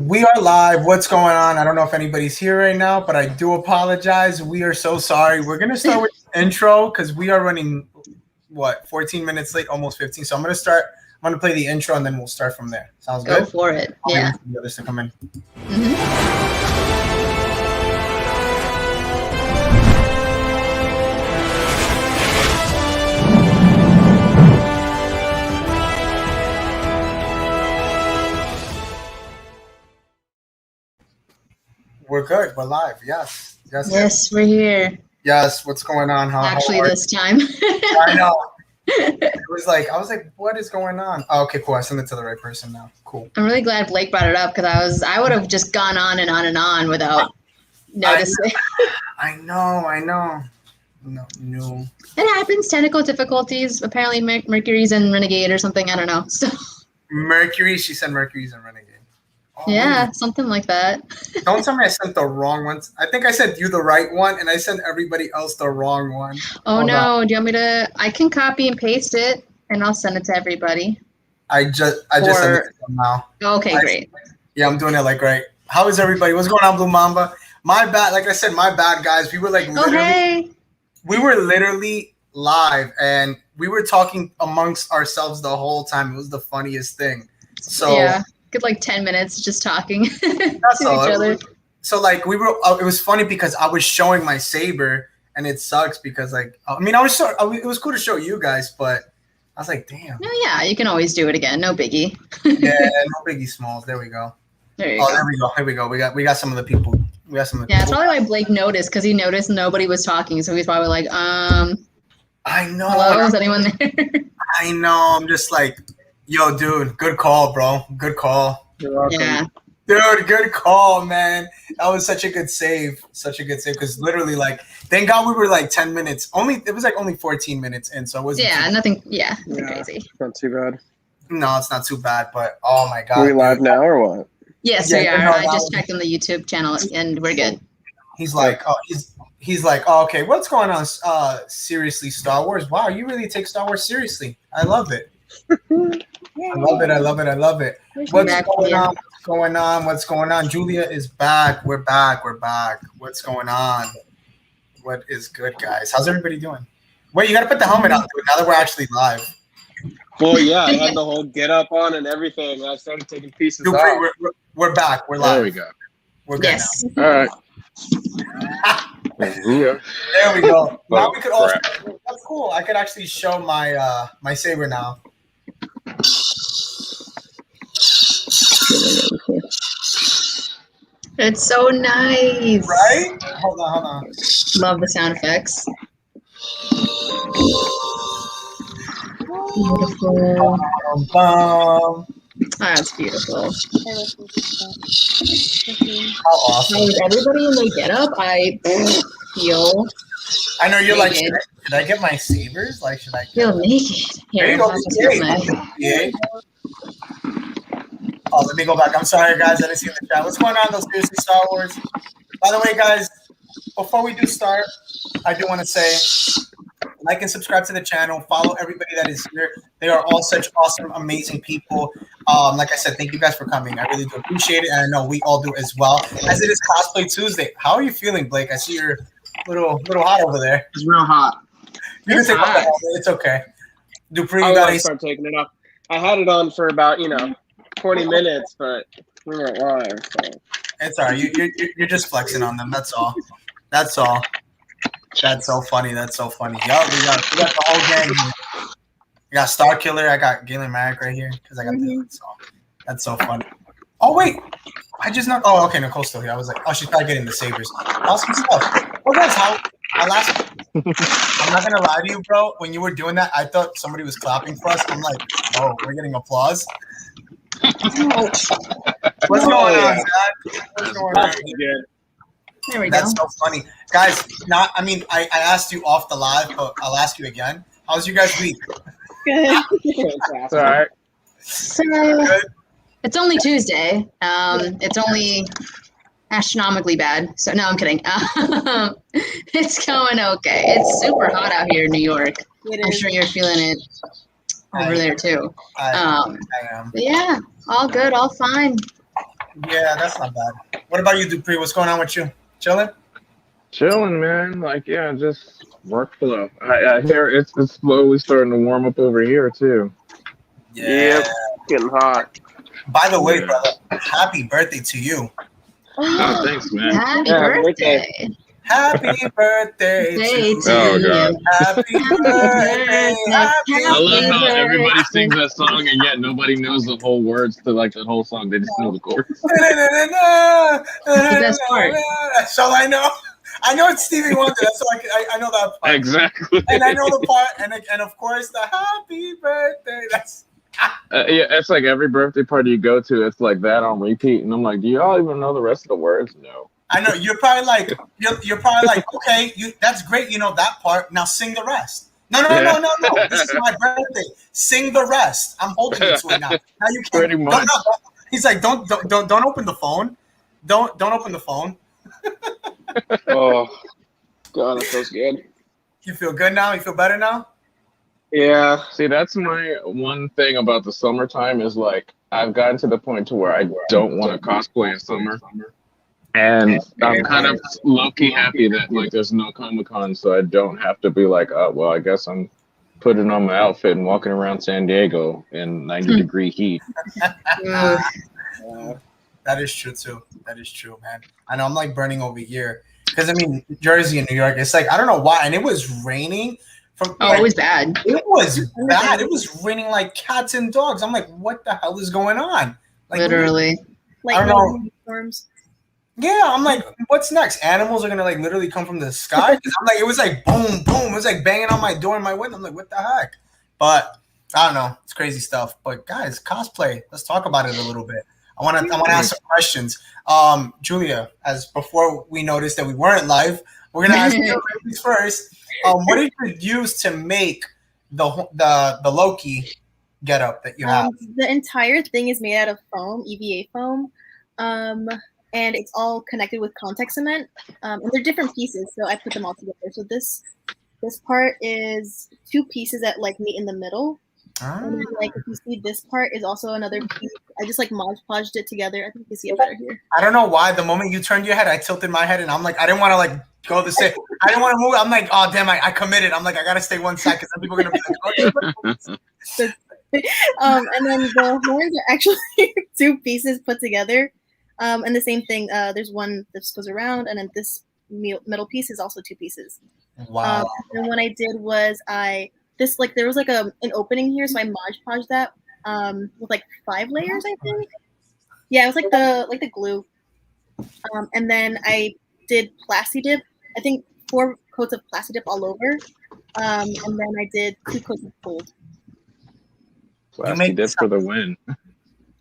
We are live. What's going on? I don't know if anybody's here right now, but I do apologize. We are so sorry. We're going to start with the intro because we are running, 14 minutes late, almost 15. So I'm going to start. I'm going to play the intro and then we'll start from there. Sounds good? Go for it. Yeah. The others to come in. We're good. We're live. Yes. Yes, we're here. Yes. What's going on? Actually, this time. I know. I was like, what is going on? Oh, okay, cool. I sent it to the right person now. Cool. I'm really glad Blake brought it up because I would have just gone on and on and on without noticing. I know. No. It happens. Technical difficulties. Apparently, Mercury's in Renegade or something. I don't know. So. Mercury. She said Mercury's in Renegade. Oh, yeah, something like that. Don't tell me I sent the wrong ones. I think I sent you the right one, and I sent everybody else the wrong one. Oh, no. Do you want me to? I can copy and paste it, and I'll send it to everybody. I just sent it to them now. Okay, great. Yeah, I'm doing it like right. How is everybody? What's going on, Blue Mamba? My bad. Like I said, my bad, guys. We were like literally, we were literally live, and we were talking amongst ourselves the whole time. It was the funniest thing. So yeah. Good, like 10 minutes just talking to each other. So like we were, it was funny because I was showing my saber, and it sucks because like it was cool to show you guys, but I was like, damn. No, yeah, you can always do it again. No biggie. Yeah, no biggie smalls. There we go. There you go. There we go. Here we go. We got some of the people. Yeah, it's probably why Blake noticed because he noticed nobody was talking, so he's probably like, I know. Hello, is anyone there? I know. I'm just like, yo, dude, good call, bro. Good call. You're welcome. Yeah. Dude, good call, man. That was such a good save. Such a good save. Because literally, like, thank God we were like 10 minutes. It was like only 14 minutes in, so it wasn't nothing crazy. Not too bad. No, it's not too bad, but oh my God. Are we live now or what? Yes, we are. I just checked on the YouTube channel and we're good. He's like, okay, what's going on? Seriously, Star Wars? Wow, you really take Star Wars seriously. I love it. I love it. What's going on? Julia is back. We're back. What's going on? What is good, guys? How's everybody doing? Wait, you got to put the helmet on, dude, now that we're actually live. Well, yeah, I had the whole get up on and everything. I started taking pieces off. We're back. We're live. There we go. We're good now. All right. There we go. Now we could also. That's cool. I could actually show my my saber now. It's so nice. Right? Hold on. Love the sound effects. Beautiful. Oh, that's beautiful. How awesome. Is everybody in the getup? I feel. I know you're naked. Like, should I get my sabers? Like, should I feel naked? Here you go. Yeah. Oh, let me go back. I'm sorry, guys. I didn't see in the chat. What's going on, though? Seriously, Star Wars. By the way, guys, before we do start, I do want to say, like and subscribe to the channel. Follow everybody that is here. They are all such awesome, amazing people. Like I said, thank you guys for coming. I really do appreciate it, and I know we all do as well. As it is Cosplay Tuesday. How are you feeling, Blake? I see you're little hot over there. It's real hot. You can take off the helmet. It's okay. Dupree, you got to start taking it off. I had it on for about 20 minutes, but we weren't live. So. It's all right. You're just flexing on them. That's all. That's so funny. Yup, we got the whole gang here. We got Star Killer. I got Galen Merrick right here because I got the song. That's so funny. Oh wait, I just know. Oh, okay, Nicole's still here. I was like, oh, she's probably getting the sabers. Awesome stuff. Well, guys, I'm not gonna lie to you, bro. When you were doing that, I thought somebody was clapping for us. I'm like, oh, we're getting applause. What's going on, Zach? What's going on? There we go. That's so funny, guys. I asked you off the live, but I'll ask you again. How's your guys' week? Good. All right. So, it's only Tuesday. It's only astronomically bad. So no, I'm kidding. It's going okay. It's super hot out here in New York. I'm sure you're feeling it over there too. I am. But yeah, all good, all fine. Yeah, that's not bad. What about you, Dupree? What's going on with you? Chilling? Chilling, man. Like, yeah, just workflow. I hear it's slowly starting to warm up over here too. Yeah. Yep, getting hot. By the way, Yeah. brother, happy birthday to you. Oh, thanks, man. Happy Yeah, birthday. Happy birthday to you. Oh, God. Happy birthday. Happy I love how birthday. everybody sings that song and yet nobody knows the whole words to like the whole song. They just know the chorus. That's the best part. That's all I know. I know it's Stevie Wonder. That's all I know that part. Exactly. And I know the part, and of course the happy birthday. That's Yeah, it's like every birthday party you go to, it's like that on repeat. And I'm like, do y'all even know the rest of the words? No. I know you're probably like okay, that's great. You know that part. Now sing the rest. No. This is my birthday. Sing the rest. I'm holding you to it now. Now you can't. Pretty much. Don't. He's like, don't open the phone. Don't open the phone. Oh, God, that feels good. You feel good now? You feel better now? Yeah. See, that's my one thing about the summertime is like I've gotten to the point to where I don't want to cosplay in summer. And I'm kind of low-key happy that like there's no Comic-Con, so I don't have to be like, oh, well, I guess I'm putting on my outfit and walking around San Diego in 90-degree heat. Ugh. That is true too. That is true, man. I know I'm like burning over here because I mean Jersey and New York. It's like I don't know why, and it was raining. Oh, it was bad. It was bad. It was raining like cats and dogs. I'm like, what the hell is going on? Like, Literally. I don't know. Storms. Yeah, I'm like, what's next? Animals are gonna like literally come from the sky. 'Cause I'm like, it was like boom, boom. It was like banging on my door and my window. I'm like, what the heck? But I don't know. It's crazy stuff. But guys, cosplay. Let's talk about it a little bit. I want to ask some questions. Julia, as before we noticed that we weren't live, we're gonna ask you first. What did you use to make the Loki getup that you have? The entire thing is made out of foam, EVA foam, and it's all connected with contact cement. And they're different pieces, so I put them all together. So this part is two pieces that like meet in the middle. And then, like if you see this part is also another piece. I just like Mod Podged it together. I think you can see it better here. I don't know why. The moment you turned your head, I tilted my head, and I'm like, I didn't want to like go the same. I didn't want to move. I'm like, oh damn, I committed. I'm like, I gotta stay one side because some people are gonna be like, And then the horns are actually two pieces put together. And the same thing. There's one that goes around, and then this middle piece is also two pieces. Wow. And what I did was there was like an opening here, so I Mod Podged that with like 5 layers, I think. Yeah, it was like the glue. And then I did Plasti Dip. I think 4 coats of Plasti Dip all over. And then I did 2 coats of gold. Plasti Dip for the win.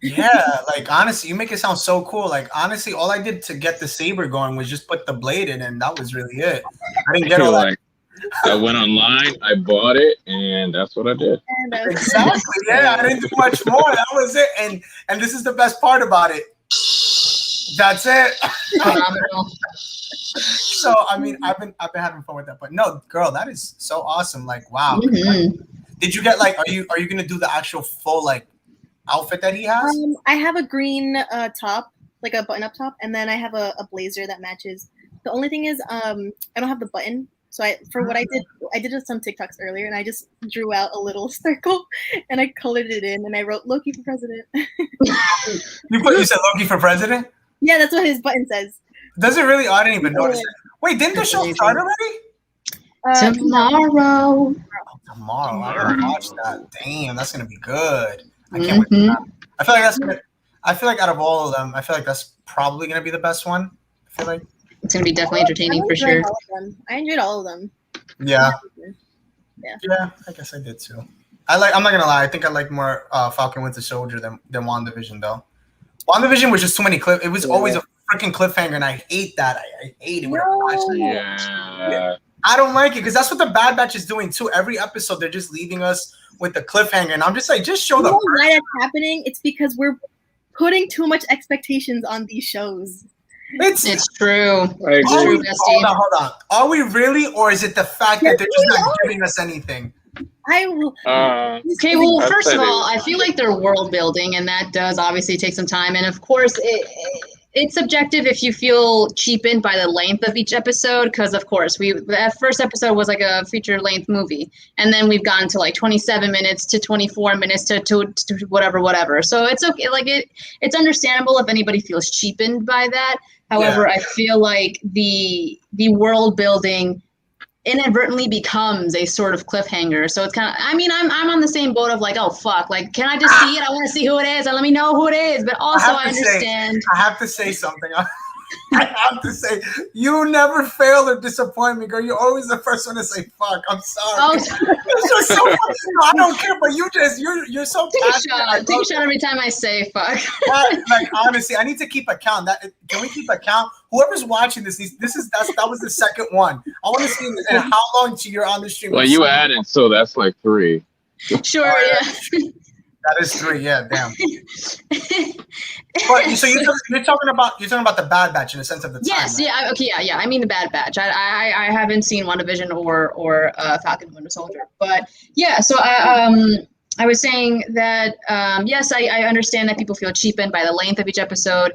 Yeah, like honestly, you make it sound so cool. Like honestly, all I did to get the saber going was just put the blade in, and that was really it. I didn't get all that. I went online, I bought it, and that's what I did. Exactly. Yeah, I didn't do much more. That was it. And this is the best part about it. That's it. Phenomenal. So I mean, I've been having fun with that. But no, girl, that is so awesome. Like, wow. Mm-hmm. Did you get like? Are you gonna do the actual full like outfit that he has? I have a green top, like a button-up top, and then I have a blazer that matches. The only thing is, I don't have the button. So what I did some TikToks earlier, and I just drew out a little circle, and I colored it in, and I wrote Loki for president. You said Loki for president? Yeah, that's what his button says. Does it really? Oh, I didn't even notice it. Wait, didn't the show start already? Tomorrow. Tomorrow. I gotta watch that. Damn, that's gonna be good. I can't wait for that. I feel like I feel like out of all of them, I feel like that's probably gonna be the best one. I feel like it's gonna be definitely entertaining for sure. I enjoyed all of them. Yeah, I guess I did too. I'm not gonna lie. I think I like more Falcon Winter Soldier than WandaVision though. WandaVision was just too many clips. It was always a freaking cliffhanger, and I hate that. I hate it. Yeah. I don't like it because that's what the Bad Batch is doing too. Every episode, they're just leaving us with the cliffhanger, and I'm just like, just show them. Why that's happening? It's because we're putting too much expectations on these shows. It's true. It's true, hold on. Are we really, or is it the fact that they're just not giving us anything? I will. Okay, well, I'd first say of they all, would I find feel it. like they're world building, and that does obviously take some time. And of course, it's subjective if you feel cheapened by the length of each episode, because of course, that first episode was like a feature length movie, and then we've gone to like 27 minutes to 24 minutes to whatever. So it's okay, like it's understandable if anybody feels cheapened by that. However, I feel like the world building inadvertently becomes a sort of cliffhanger. So it's kind of, I mean, I'm on the same boat of like, oh fuck, like, can I just see it? I want to see who it is and let me know who it is. But also I understand. I have to say something. I have to say, you never fail or disappoint me, girl. You're always the first one to say "fuck." I'm sorry. Oh, It's just so funny. No, I don't care, but you're so take a passionate. shot. Take a shot every time I say fuck. Like honestly, I need to keep account. Can we keep account? Whoever's watching this that was the second one. I want to see in how long you're on the stream. Well, you added, so that's like 3. Sure, yeah. That is 3. Yeah, damn. But so you're talking about the Bad Batch in the sense of the time. Yes, right? yeah, okay, yeah. I mean the Bad Batch. I haven't seen WandaVision or Falcon and Winter Soldier, but yeah. So I was saying that yes, I understand that people feel cheapened by the length of each episode,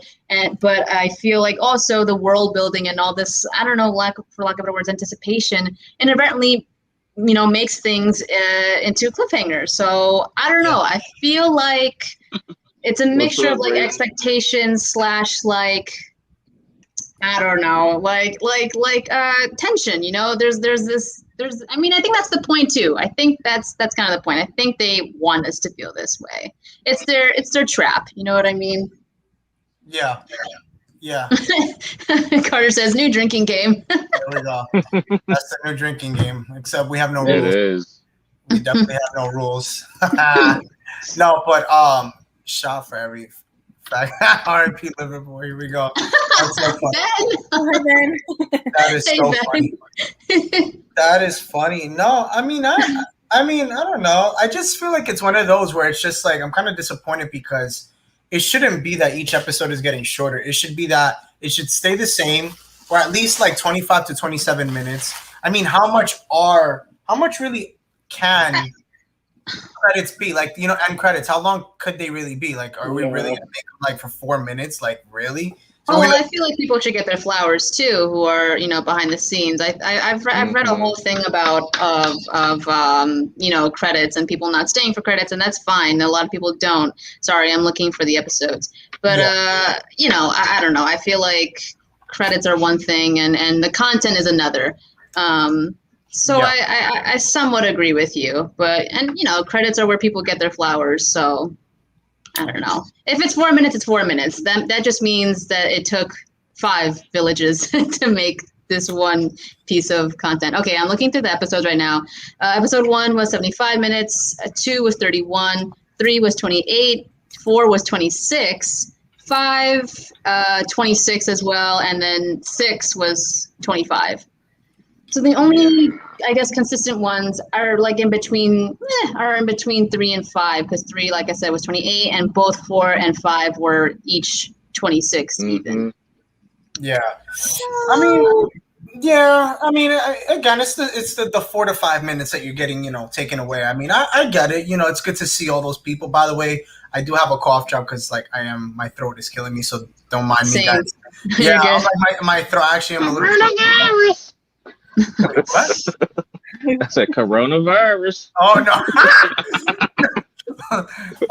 but I feel like also the world building and all this, I don't know, for lack of better words, anticipation inadvertently, makes things into cliffhangers. So I don't know. I feel like it's a mixture of like expectations / like, I don't know, like tension. There's I mean, I think that's the point too. I think that's kind of the point. I think they want us to feel this way. It's their trap. You know what I mean? Yeah. Yeah. Carter says new drinking game. There we go. That's the new drinking game. Except we have no It rules. is. We definitely have no rules. No, but shot for every fact. R.I.P. Liverpool. Here we go. That's so funny. That is so funny. That is funny. No, I mean, I don't know. I just feel like it's one of those where it's just like I'm kind of disappointed because it shouldn't be that each episode is getting shorter. It should be that it should stay the same, or at least like 25 to 27 minutes. I mean, how much really can credits be? Like, end credits. How long could they really be? Like, are we really gonna make them like for 4 minutes? Like, really? So I feel like people should get their flowers too, who are behind the scenes. I've read a whole thing about credits and people not staying for credits, and that's fine. A lot of people don't. Sorry, I'm looking for the episodes, but I don't know. I feel like credits are one thing, and the content is another. So I somewhat agree with you, but credits are where people get their flowers. So I don't know. If it's 4 minutes, it's 4 minutes. That just means that it took 5 villages to make this one piece of content. Okay, I'm looking through the episodes right now. Episode 1 was 75 minutes. 2 was 31. 3 was 28. 4 was 26. 5, 26 as well, and then 6 was 25. So the only, I guess, consistent ones are like in between 3 and 5, because 3, like I said, was 28, and both 4 and 5 were each 26 even. Yeah. I mean, again, it's the 4 to 5 minutes that you're getting, taken away. I mean, I get it. It's good to see all those people. By the way, I do have a cough drop because like my throat is killing me, so don't mind me, guys. Yeah, I'm like my throat. Actually, I'm a little. What? I said coronavirus. Oh no!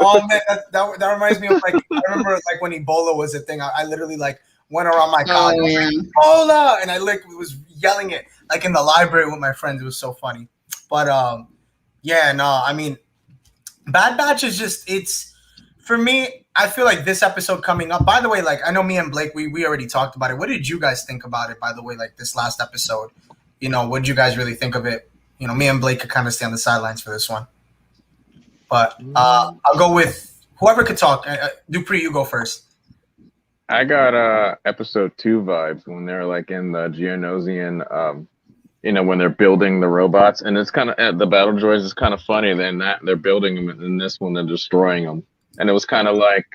Oh man, that reminds me of like I remember like when Ebola was a thing. I literally like went around my college, Ebola, and I like was yelling it like in the library with my friends. It was so funny. But yeah, no, I mean, Bad Batch is just it's for me. I feel like this episode coming up. By the way, like I know me and Blake, we already talked about it. What did you guys think about it? By the way, like this last episode. What did you guys really think of it? Me and Blake could kind of stay on the sidelines for this one. But I'll go with whoever could talk. Dupree, you go first. I got episode 2 vibes when they're like in the Geonosian, when they're building the robots. And it's kind of, the battle droids is kind of funny. Then they're building them, and in this one, they're destroying them. And it was kind of like,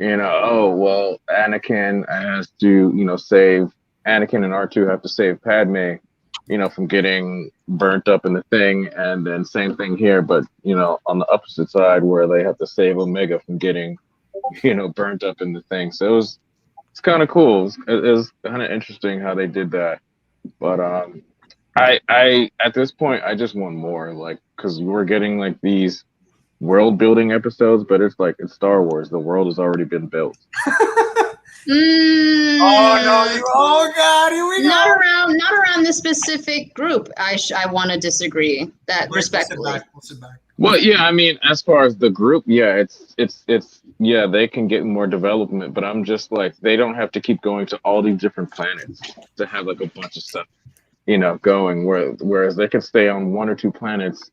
oh, well, Anakin has to, save, Anakin and R2 have to save Padme. from getting burnt up in the thing, and then same thing here, but on the opposite side where they have to save Omega from getting burnt up in the thing. So it's kind of cool. It was kind of interesting how they did that. But I at this point I just want more, like, because we're getting like these world building episodes, but it's like it's Star Wars. The world has already been built. Oh no! Oh god! Here we go. Not around this specific group. I want to disagree that respectfully. We'll sit back. Well, yeah, I mean, as far as the group, yeah, it's yeah, they can get more development, but I'm just like, they don't have to keep going to all these different planets to have like a bunch of stuff, going. Whereas they can stay on one or two planets,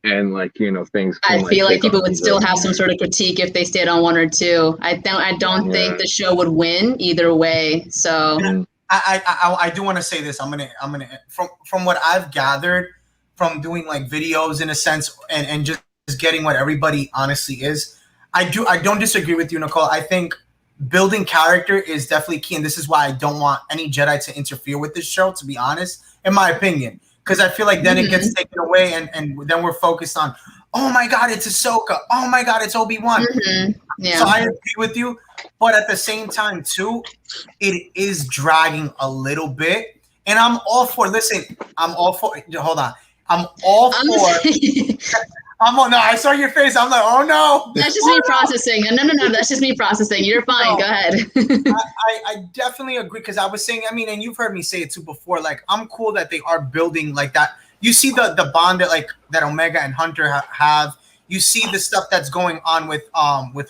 and like things. I feel like people would still have some sort of critique if they stayed on one or two. I don't think the show would win either way. So I do want to say this. I'm gonna from what I've gathered from doing like videos in a sense and just getting what everybody honestly is. I don't disagree with you, Nicole. I think building character is definitely key, and this is why I don't want any Jedi to interfere with this show, to be honest, in my opinion. Because I feel like then it gets taken away, and then we're focused on, oh my God, it's Ahsoka. Oh my God, it's Obi-Wan. Yeah. So I agree with you, but at the same time too, it is dragging a little bit, and I'm all for. Listen, I'm all for. Hold on, I'm all for. No, I saw your face. I'm like, oh no. That's just me processing. No. That's just me processing. You're fine. No, go ahead. I definitely agree, because I was saying, I mean, and you've heard me say it too before. Like, I'm cool that they are building like that. You see the bond that Omega and Hunter have. You see the stuff that's going on with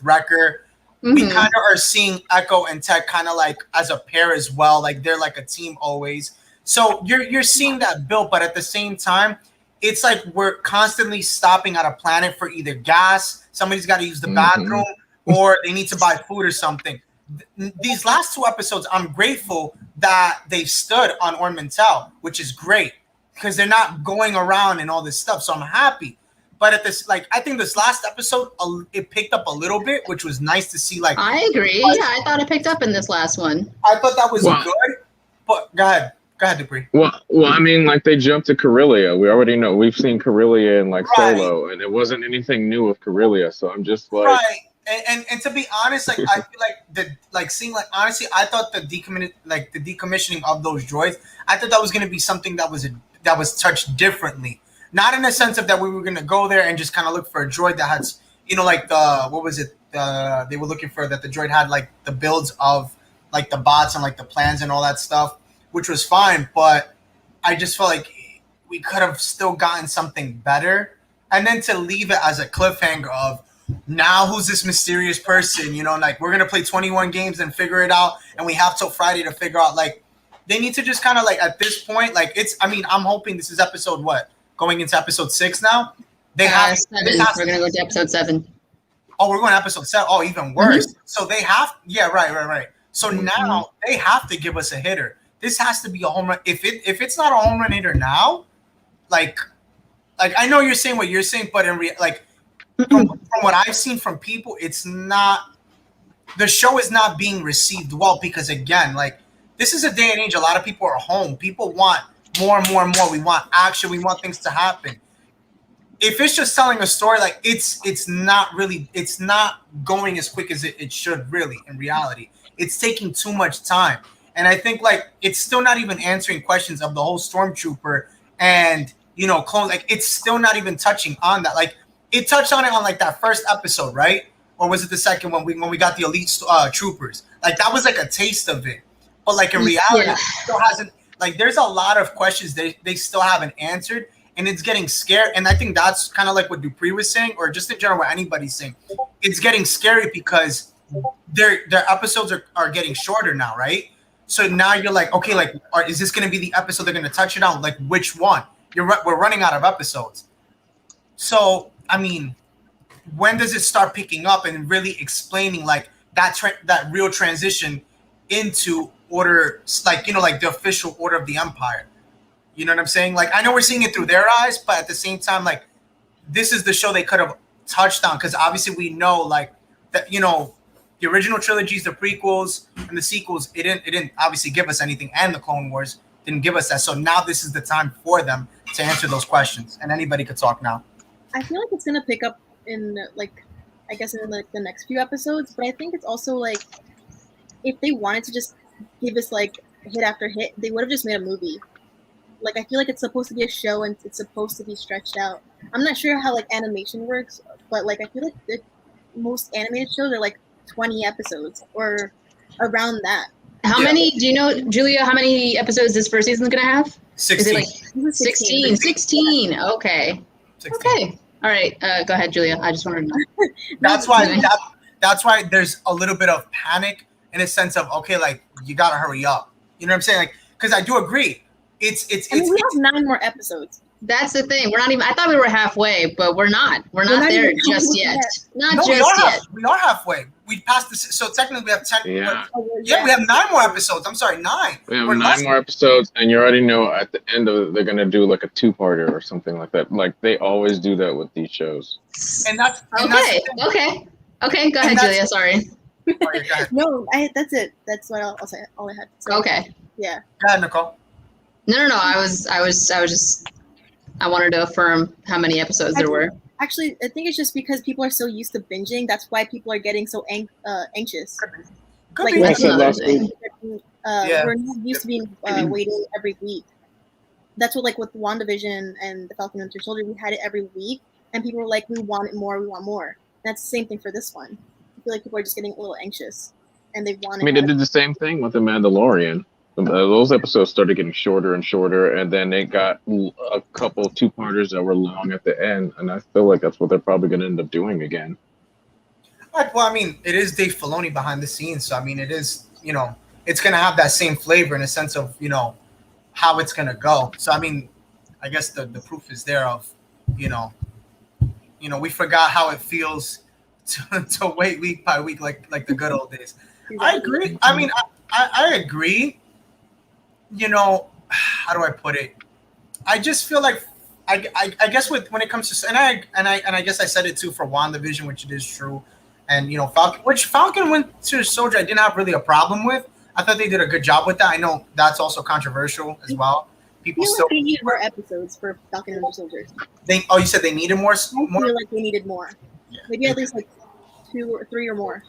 Wrecker. We kind of are seeing Echo and Tech kind of like as a pair as well. Like they're like a team always. So you're seeing that build, but at the same time, it's like we're constantly stopping at a planet for either gas, somebody's got to use the bathroom, or they need to buy food or something. These last two episodes, I'm grateful that they've stood on Orn Mintel, which is great, because they're not going around and all this stuff. So I'm happy. But at this, like, I think this last episode, it picked up a little bit, which was nice to see. Like, I agree. Yeah, I thought it picked up in this last one. I thought that was good. But go ahead. Go ahead, Dupree. Well, I mean, like they jumped to Corellia. We already know. We've seen Corellia in like Solo, and it wasn't anything new with Corellia. So I'm just like, and to be honest, like I feel like honestly, I thought the decommissioning of those droids, I thought that was going to be something that was touched differently. Not in the sense of that we were going to go there and just kind of look for a droid that has, like they were looking for, that the droid had like the builds of like the bots and like the plans and all that stuff, which was fine, but I just felt like we could have still gotten something better. And then to leave it as a cliffhanger of, now who's this mysterious person? Like we're going to play 21 games and figure it out, and we have till Friday to figure out, like, they need to just kind of like, at this point, like I'm hoping this is episode going into episode 6 now. They have 7. We're going to go to episode 7. Oh, we're going to episode 7. Oh, even worse. So they have, right. So now they have to give us a hitter. This has to be a home run. If it's not a home run hitter now, like I know you're saying what you're saying, but from what I've seen from people, it's not. The show is not being received well, because again, like, this is a day and age. A lot of people are home. People want more and more and more. We want action. We want things to happen. If it's just telling a story, like it's not going as quick as it should. Really, in reality, it's taking too much time. And I think like it's still not even answering questions of the whole Stormtrooper and clones. Like it's still not even touching on that. Like it touched on it on like that first episode, right? Or was it the second one when we got the elite troopers? Like that was like a taste of it. But like in reality, it still hasn't. Like there's a lot of questions they still haven't answered, and it's getting scared. And I think that's kind of like what Dupree was saying, or just in general what anybody's saying. It's getting scary because their episodes are getting shorter now, right? So now you're like, okay, like, is this going to be the episode they're going to touch it on? Like, which one? We're running out of episodes. So, I mean, when does it start picking up and really explaining like that real transition into order, like, like the official order of the Empire? You know what I'm saying? Like, I know we're seeing it through their eyes, but at the same time, like, this is the show they could have touched on, because obviously we know like that, the original trilogies, the prequels, and the sequels, it didn't obviously give us anything, and the Clone Wars, didn't give us that. So now this is the time for them to answer those questions, and anybody could talk now. I feel like it's gonna pick up in like, I guess in like the next few episodes, but I think it's also like if they wanted to just give us like hit after hit, they would have just made a movie. Like I feel like it's supposed to be a show and it's supposed to be stretched out. I'm not sure how like animation works, but like I feel like most animated shows are like 20 episodes or around that. How many, do you know, Julia, how many episodes this first season is going to have? 16. Is it like 16? 16. Okay. 16. Okay. All right. Go ahead, Julia. I just wanted to know. That's why there's a little bit of panic in a sense of, okay, like you got to hurry up. You know what I'm saying? Like, because I do agree. We have 9 more episodes. That's the thing. We're not even. I thought we were halfway, but we're not. We're not there just yet. Not No, just yet. we are halfway. We passed this. So technically, we have 10. Yeah. Yeah, we have 9 more episodes. I'm sorry, 9. We have We're 9 more episodes, and you already know at the end of it, they're going to do like a 2-parter or something like that. Like they always do that with these shows. And that's Okay. Go ahead, Julia. Sorry. Go ahead. No, that's it. That's what I'll say. All I had to say. Okay. Yeah. Go ahead, Nicole. No. I was just. I wanted to affirm how many episodes there were. Actually, I think it's just because people are so used to binging. That's why people are getting so anxious. Could Like be. That's another thing. we're not used to being waiting every week. That's what, like with WandaVision and the Falcon and Winter Soldier, we had it every week, and people were like, "We want it more. We want more." And that's the same thing for this one. I feel like people are just getting a little anxious, and they want. I mean, they did the same thing with The Mandalorian. Those episodes started getting shorter and shorter, and then they got a couple 2-parters that were long at the end, and I feel like that's what they're probably going to end up doing again. Well, I mean, it is Dave Filoni behind the scenes, so I mean, it is, it's going to have that same flavor in a sense of, how it's going to go. So, I mean, I guess the proof is there of, we forgot how it feels to wait week by week like the good old days. I agree. I mean, I agree. How do I put it? I just feel like I guess when it comes to and I guess I said it too for WandaVision, which it is true, and Falcon Winter Soldier I didn't have really a problem with. I thought they did a good job with that. I know that's also controversial as well. People still they need more episodes for Falcon and Winter Soldier. You said they needed more. I feel like they needed more. Yeah. Maybe at least like 2 or 3 or more.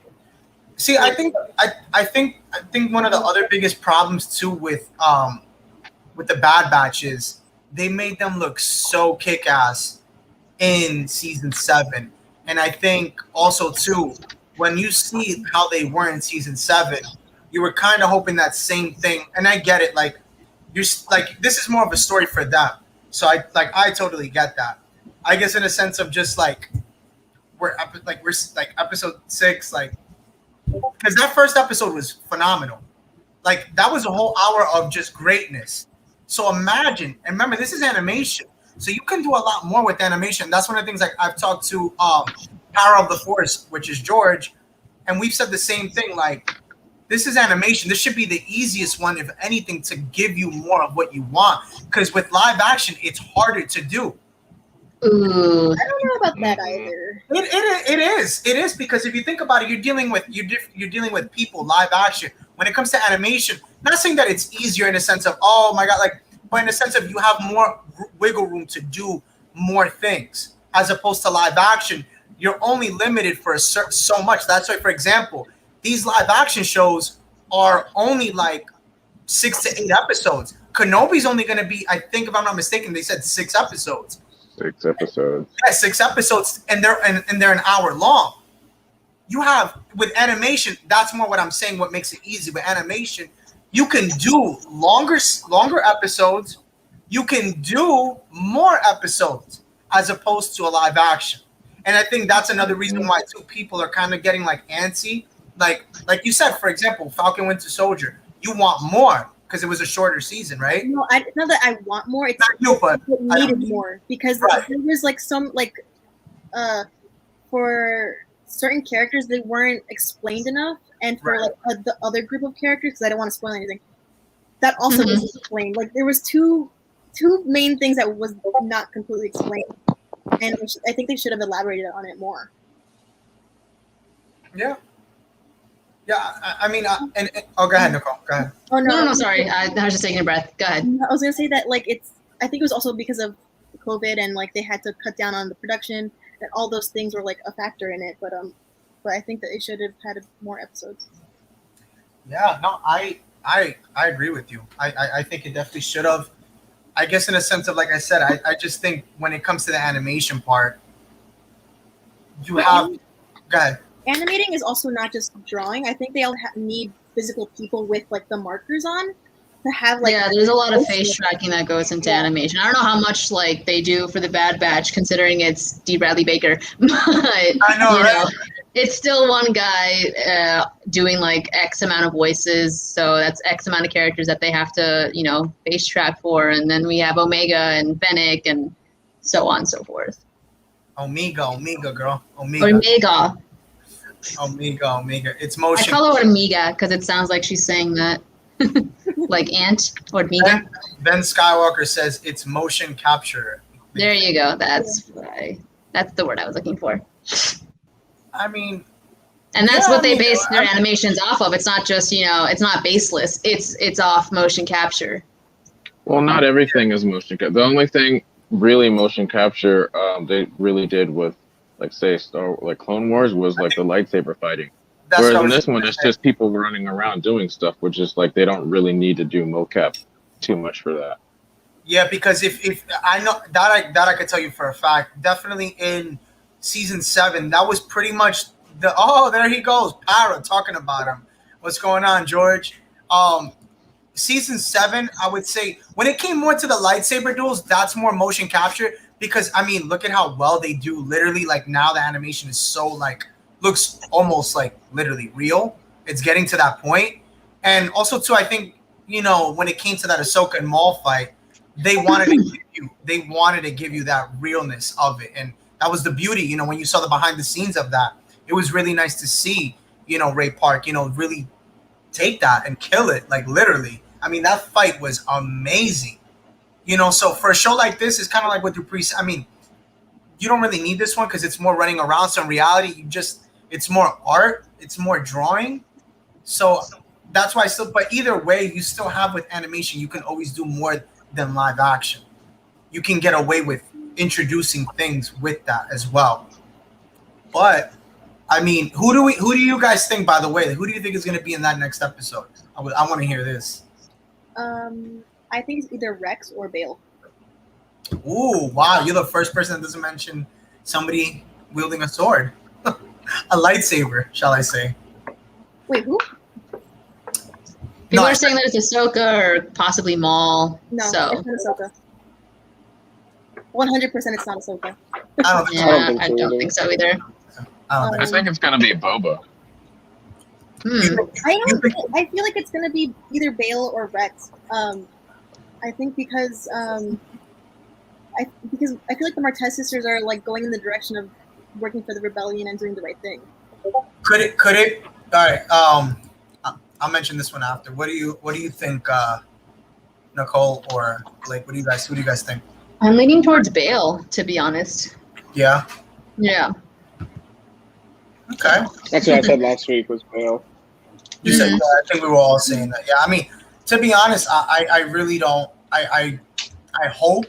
See, I think one of the other biggest problems too with the Bad Batch is they made them look so kick-ass in season 7, and I think also too when you see how they were in season 7, you were kind of hoping that same thing. And I get it, like you're like this is more of a story for them, so I totally get that. I guess in a sense of just like we're episode 6 like. Because that first episode was phenomenal. Like, that was a whole hour of just greatness. So imagine, and remember, this is animation. So you can do a lot more with animation. That's one of the things like I've talked to Power of the Force, which is George, and we've said the same thing. Like, this is animation. This should be the easiest one, if anything, to give you more of what you want. Because with live action, it's harder to do. Ooh. I don't know about that either. It is because if you think about it, you're dealing with people live action. When it comes to animation, not saying that it's easier in a sense of oh my god, but in a sense of you have more wiggle room to do more things as opposed to live action. You're only limited for so much. That's why, for example, these live action shows are only like 6 to 8 episodes. Kenobi's only going to be, I think, if I'm not mistaken, they said 6 episodes. 6 episodes. Yeah, 6 episodes, and they're an hour long. You have with animation, that's more what I'm saying. What makes it easy with animation, you can do longer episodes. You can do more episodes as opposed to a live action, and I think that's another reason why too people are kind of getting like antsy. Like you said, for example, Falcon Winter Soldier, you want more because it was a shorter season, right? No, not that I want more. It's not you, but it needed more because right. there was like some for certain characters they weren't explained enough, and for right. like the other group of characters, because I don't want to spoil anything, that also was explained. Like there was two main things that was not completely explained, and I think they should have elaborated on it more. Yeah. Yeah, I mean, oh, go ahead, Nicole. Go ahead. Oh No, sorry. I was just taking a breath. Go ahead. I was gonna say that like I think it was also because of COVID and like they had to cut down on the production and all those things were like a factor in it. But I think that it should have had more episodes. Yeah, no, I agree with you. I think it definitely should have. I guess in a sense of, like I said, I just think when it comes to the animation part, you have. Go ahead. Animating is also not just drawing. I think they all need physical people with like the markers on to have like. Yeah, there's a lot of face tracking that goes into animation. I don't know how much like they do for the Bad Batch, considering it's D. Bradley Baker, but I know, right? It's still one guy doing like X amount of voices, so that's X amount of characters that they have to face track for, and then we have Omega and Fennec and so on and so forth. Omega, girl, Omega. It's motion. I call her Amiga because it sounds like she's saying that. Like Ant or Amiga. Ben Skywalker says it's motion capture. There you go. That's the word I was looking for. I mean, and that's what they base their animations off of. It's not just it's not baseless. It's off motion capture. Well, not everything is motion capture. The only thing really motion capture they really did with like say Clone Wars was like the lightsaber fighting. Whereas in this one, it's just people running around doing stuff, which is like they don't really need to do mocap too much for that. Yeah, because if I know that I could tell you for a fact, definitely in season 7, that was pretty much there he goes, Para talking about him. What's going on, George? Season 7, I would say when it came more to the lightsaber duels, that's more motion capture because I mean, look at how well they do. Literally, like now the animation is so like looks almost like literally real. It's getting to that point. And also too, I think, when it came to that Ahsoka and Maul fight, they wanted to give you that realness of it. And that was the beauty, when you saw the behind the scenes of that. It was really nice to see, Ray Park, really take that and kill it, like literally. I mean, that fight was amazing. So for a show like this, it's kind of like with Dupree. I mean, you don't really need this one because it's more running around. So in reality, it's more art, it's more drawing. So that's why but either way, you still have with animation, you can always do more than live action. You can get away with introducing things with that as well. But I mean, who do you guys think, by the way, who do you think is going to be in that next episode? I want to hear this. I think it's either Rex or Bale. Ooh, wow, you're the first person that doesn't mention somebody wielding a sword. A lightsaber, shall I say. Wait, who? People are saying that it's Ahsoka or possibly Maul. No, so. it's not Ahsoka. 100% it's not Ahsoka. I don't think so either. I think it's going to be Boba. I feel like it's going to be either Bale or Rex. I think because I feel like the Martez sisters are like going in the direction of working for the rebellion and doing the right thing. Could it? All right. I'll mention this one after. What do you think, Nicole or Blake? Who do you guys think? I'm leaning towards Bale, to be honest. Yeah. Yeah. Okay. That's what I said last week was Bale. You said, I think we were all saying that. Yeah. I mean, to be honest, I really don't. I hope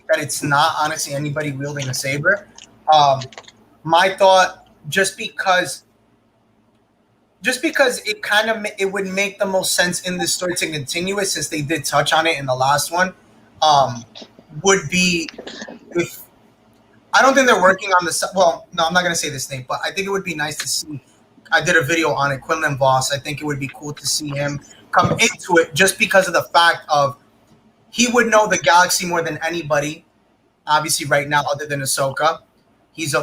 that it's not honestly anybody wielding a saber. My thought, just because it would make the most sense in this story to continue it, since they did touch on it in the last one, would be if I don't think they're working on the well, no, I'm not gonna say this name, but I think it would be nice to see. I did a video on it, Quinlan Voss. I think it would be cool to see him come into it just because of the fact of he would know the galaxy more than anybody, obviously right now, other than Ahsoka. He is a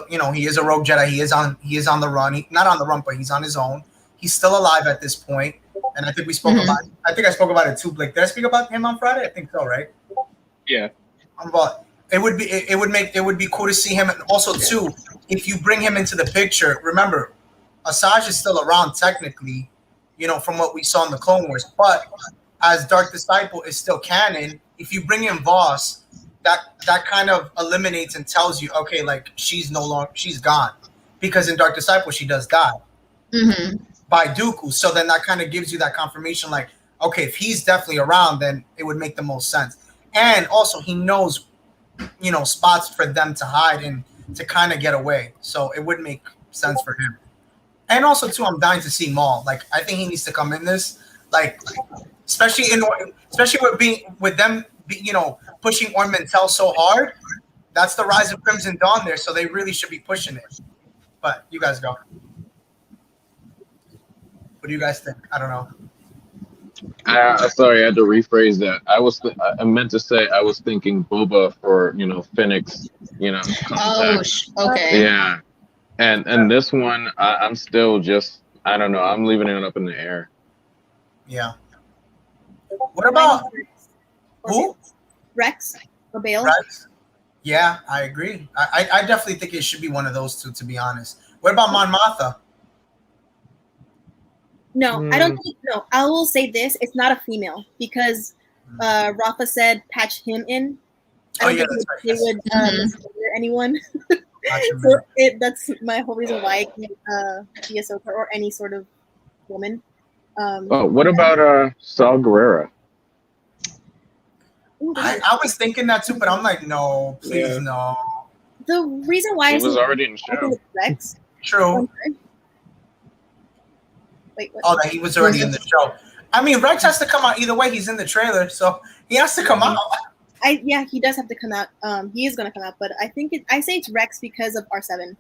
rogue Jedi. He is on the run. Not on the run, but he's on his own. He's still alive at this point. And I think we spoke about it. I think I spoke about it too, Blake. Did I speak about him on Friday? I think so, right? Yeah. But it would be cool to see him. And also too, if you bring him into the picture, remember, Asajj is still around technically, from what we saw in the Clone Wars. But as Dark Disciple is still canon, if you bring in Voss, that kind of eliminates and tells you, okay, like she's gone, because in Dark Disciple she does die. Mm-hmm. by Dooku. So then that kind of gives you that confirmation, like, okay, if he's definitely around, then it would make the most sense. And also, he knows, spots for them to hide and to kind of get away. So it would make sense for him. And also, too, I'm dying to see Maul. Like, I think he needs to come in this, like, especially with them, pushing Ornamentel so hard. That's the rise of Crimson Dawn there, so they really should be pushing it. But you guys go. What do you guys think? I don't know. Sorry, I had to rephrase that. I meant to say I was thinking Boba for Phoenix, contact. Okay. Yeah, and this one I'm still just I don't know. I'm leaving it up in the air. Yeah. What about who? Rex or Bale? Rex. Yeah, I agree. I definitely think it should be one of those two, to be honest. What about Mon Mothma? No, I don't think. No, I will say this: it's not a female because Rafa said patch him in. I don't think they would consider anyone. So that's my whole reason why it can't be Ahsoka or any sort of woman. What about Saw Gerrera? I was thinking that too, but I'm like, no, please, no. The reason why he was already in the show. Rex. True. Wait, what? Oh, that he was already in the show. I mean, Rex has to come out either way. He's in the trailer, so he has to come out. Yeah, he does have to come out. He is going to come out, but I say it's Rex because of R7.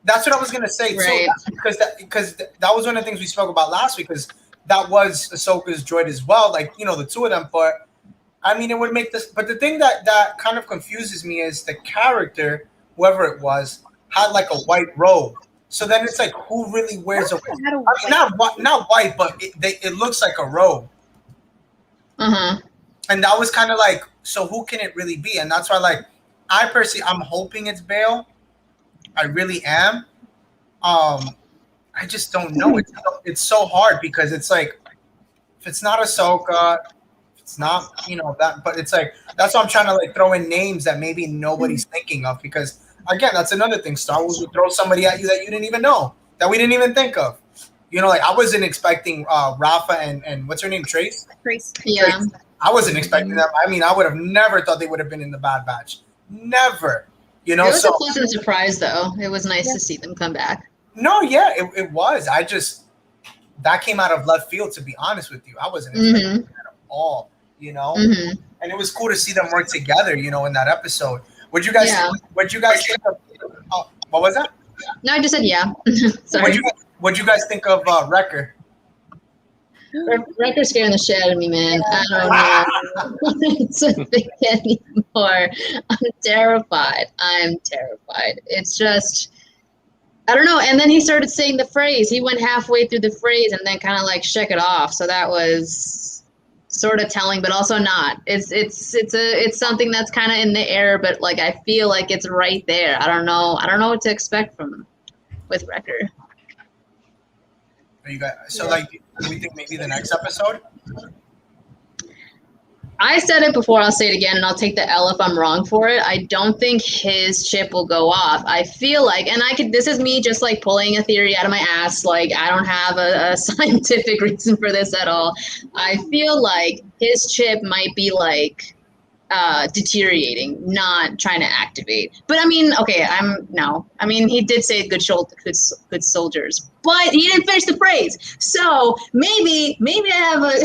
That's what I was gonna say Right. too, because that was one of the things we spoke about last week. Because that was Ahsoka's droid as well, like the two of them. But I mean, it would make this. But the thing that kind of confuses me is the character, whoever it was, had like a white robe. So then it's like, who really wears a? I mean, not white, but it looks like a robe. And that was kind of like, so who can it really be? And that's why, like, I personally, I'm hoping it's Bale. I really am. I just don't know. It's so hard because it's like, if it's not Ahsoka, it's not that. But it's like that's why I'm trying to like throw in names that maybe nobody's thinking of, because again, that's another thing. Star Wars would throw somebody at you that you didn't even know, that we didn't even think of. Like I wasn't expecting Rafa and what's her name, Trace. Yeah. Trace. I wasn't expecting them. I mean, I would have never thought they would have been in the Bad Batch. Never. It was a pleasant surprise, though. It was nice to see them come back. No, yeah, it was. That came out of left field, to be honest with you. I wasn't expecting that at all, And it was cool to see them work together, in that episode. What'd you guys think of? What was that? No, I just said yeah. Sorry. What'd you guys think of Wrecker? Wrecker's scaring the shit out of me, man. I don't know. It's a big anymore. I'm terrified. It's just, I don't know. And then he started saying the phrase. He went halfway through the phrase and then kind of like shook it off. So that was sort of telling, but also not. It's something that's kind of in the air, but like I feel like it's right there. I don't know what to expect from him with Wrecker. You guys, so like, do we think maybe the next episode? I said it before, I'll say it again, and I'll take the L if I'm wrong for it. I don't think his chip will go off. I feel like, and this is me just like pulling a theory out of my ass, like I don't have a scientific reason for this at all. I feel like his chip might be like deteriorating, not trying to activate. But I mean, okay, he did say good soldiers, but he didn't finish the phrase. So maybe I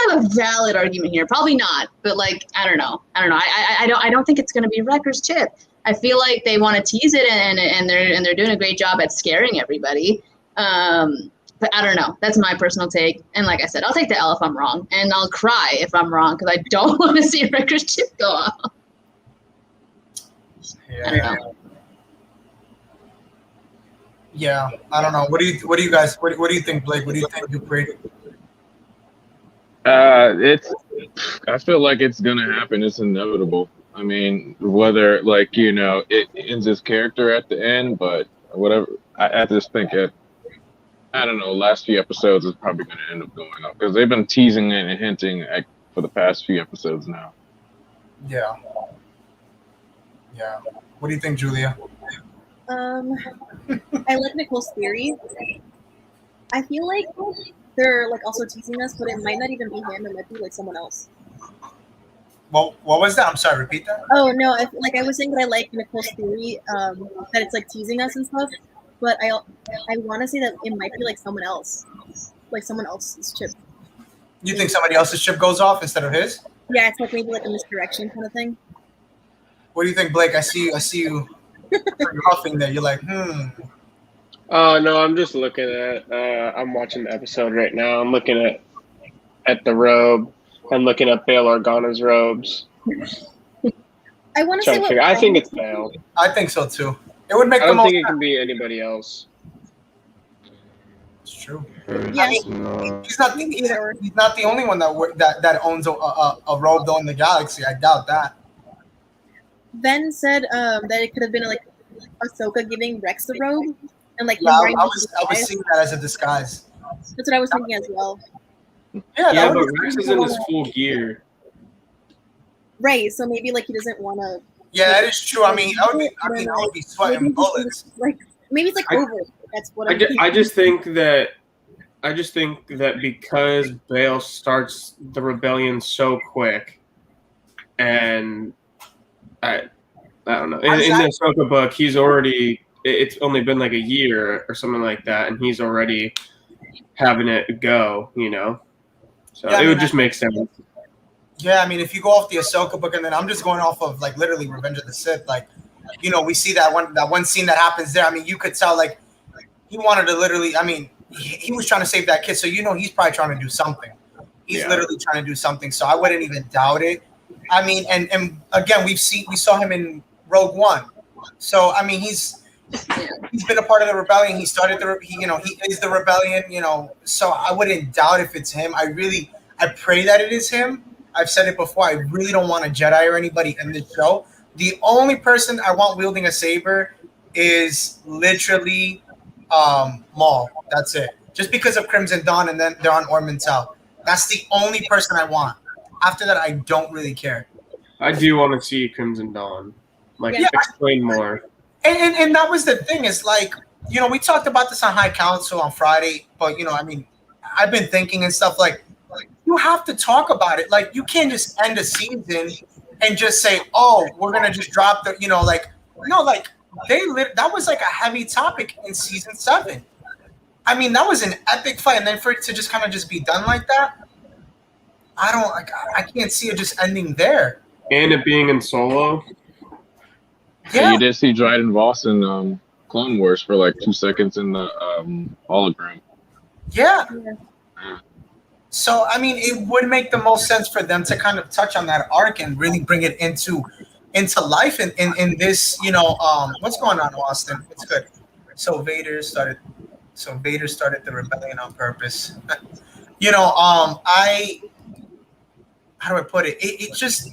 have a valid argument here. Probably not, but like I don't know. I don't think it's gonna be Wrecker's chip. I feel like they want to tease it, and they're doing a great job at scaring everybody. But I don't know. That's my personal take. And like I said, I'll take the L if I'm wrong. And I'll cry if I'm wrong because I don't want to see Wrecker's chip go off. Yeah. I don't know. Yeah, I don't know. What do you guys what do you think, Blake? What do you think, Dupree? I feel like it's gonna happen. It's inevitable. I mean, whether it ends his character at the end, but whatever. I just think I don't know, last few episodes is probably going to end up going up because they've been teasing it and hinting for the past few episodes now. Yeah. What do you think, Julia? I like Nicole's theory. I feel like they're like also teasing us, but it might not even be him. It might be like someone else. Well, what was that? I'm sorry. Repeat that. Oh no! Like I was saying that I like Nicole's theory that it's like teasing us and stuff, but I want to say that it might be like someone else, like someone else's chip. You think somebody else's chip goes off instead of his? Yeah, it's like maybe like a misdirection kind of thing. What do you think, Blake? I see you huffing there. You're like, Oh no, I'm just looking at. I'm watching the episode right now. I'm looking at the robe. I'm looking at Bail Organa's robes. I want to say what I think it's Bail. I think so too. It would make I the don't most think it sense. can be anybody else. It's true. Yeah. I mean, he's not the only one that owns a robe though in the galaxy. I doubt that. Ben said that it could have been like Ahsoka giving Rex the robe, and like Yeah, him I wearing was disguise. seeing that as a disguise. That's what I was thinking as well. Yeah, Yeah, that but would, Rex is in his full gear. Right, so maybe like he doesn't want to. yeah, that is true. I mean, I would be sweating Maybe bullets. like maybe it's like I- over. That's what I just think that because Bale starts the rebellion so quick, and I don't know. In the Ahsoka book, he's already. It's only been like a year or something like that, and he's already having it go. You know, so Yeah, I it mean, would just make sense. Yeah, I mean, if you go off the Ahsoka book, and then I'm just going off of like literally Revenge of the Sith, like, you know, we see that one scene that happens there. I mean, you could tell like he wanted to literally. I mean, he was trying to save that kid, so you know he's probably trying to do something. He's literally trying to do something, so I wouldn't even doubt it. I mean, and again, we saw him in Rogue One, so I mean he's been a part of the rebellion. He started he is the rebellion, you know. So I wouldn't doubt if it's him. I pray that it is him. I've said it before. I really don't want a Jedi or anybody in this show. The only person I want wielding a saber is literally Maul. That's it. Just because of Crimson Dawn and then they're on Ormantel. That's the only person I want. After that, I don't really care. I do want to see Crimson Dawn. Like, explain more. And that was the thing is like, you know, we talked about this on High Council on Friday, but, you know, I mean, I've been thinking and stuff like you have to talk about it. Like, you can't just end a season and just say, oh, we're going to just drop the, you know, like, no, like, that was like a heavy topic in season 7. I mean, that was an epic fight. And then for it to just kind of just be done like that, I can't see it just ending there. And it being in Solo. Yeah, you did see Dryden Voss in Clone Wars for like 2 seconds in the hologram. Yeah. So, I mean, it would make the most sense for them to kind of touch on that arc and really bring it into life in this, you know, what's going on, Austin? It's good. So Vader started the rebellion on purpose. You know, how do I put it? It just,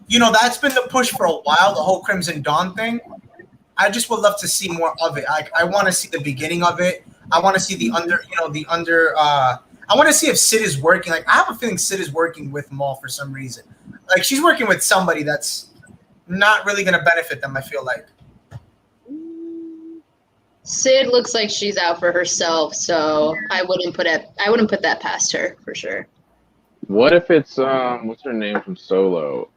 you know, that's been the push for a while, the whole Crimson Dawn thing. I just would love to see more of it. I want to see the beginning of it. I want to see I want to see if Sid is working. Like, I have a feeling Sid is working with Maul for some reason. Like, she's working with somebody that's not really going to benefit them, I feel like. Sid looks like she's out for herself, so I wouldn't put that past her for sure. What if it's what's her name from Solo?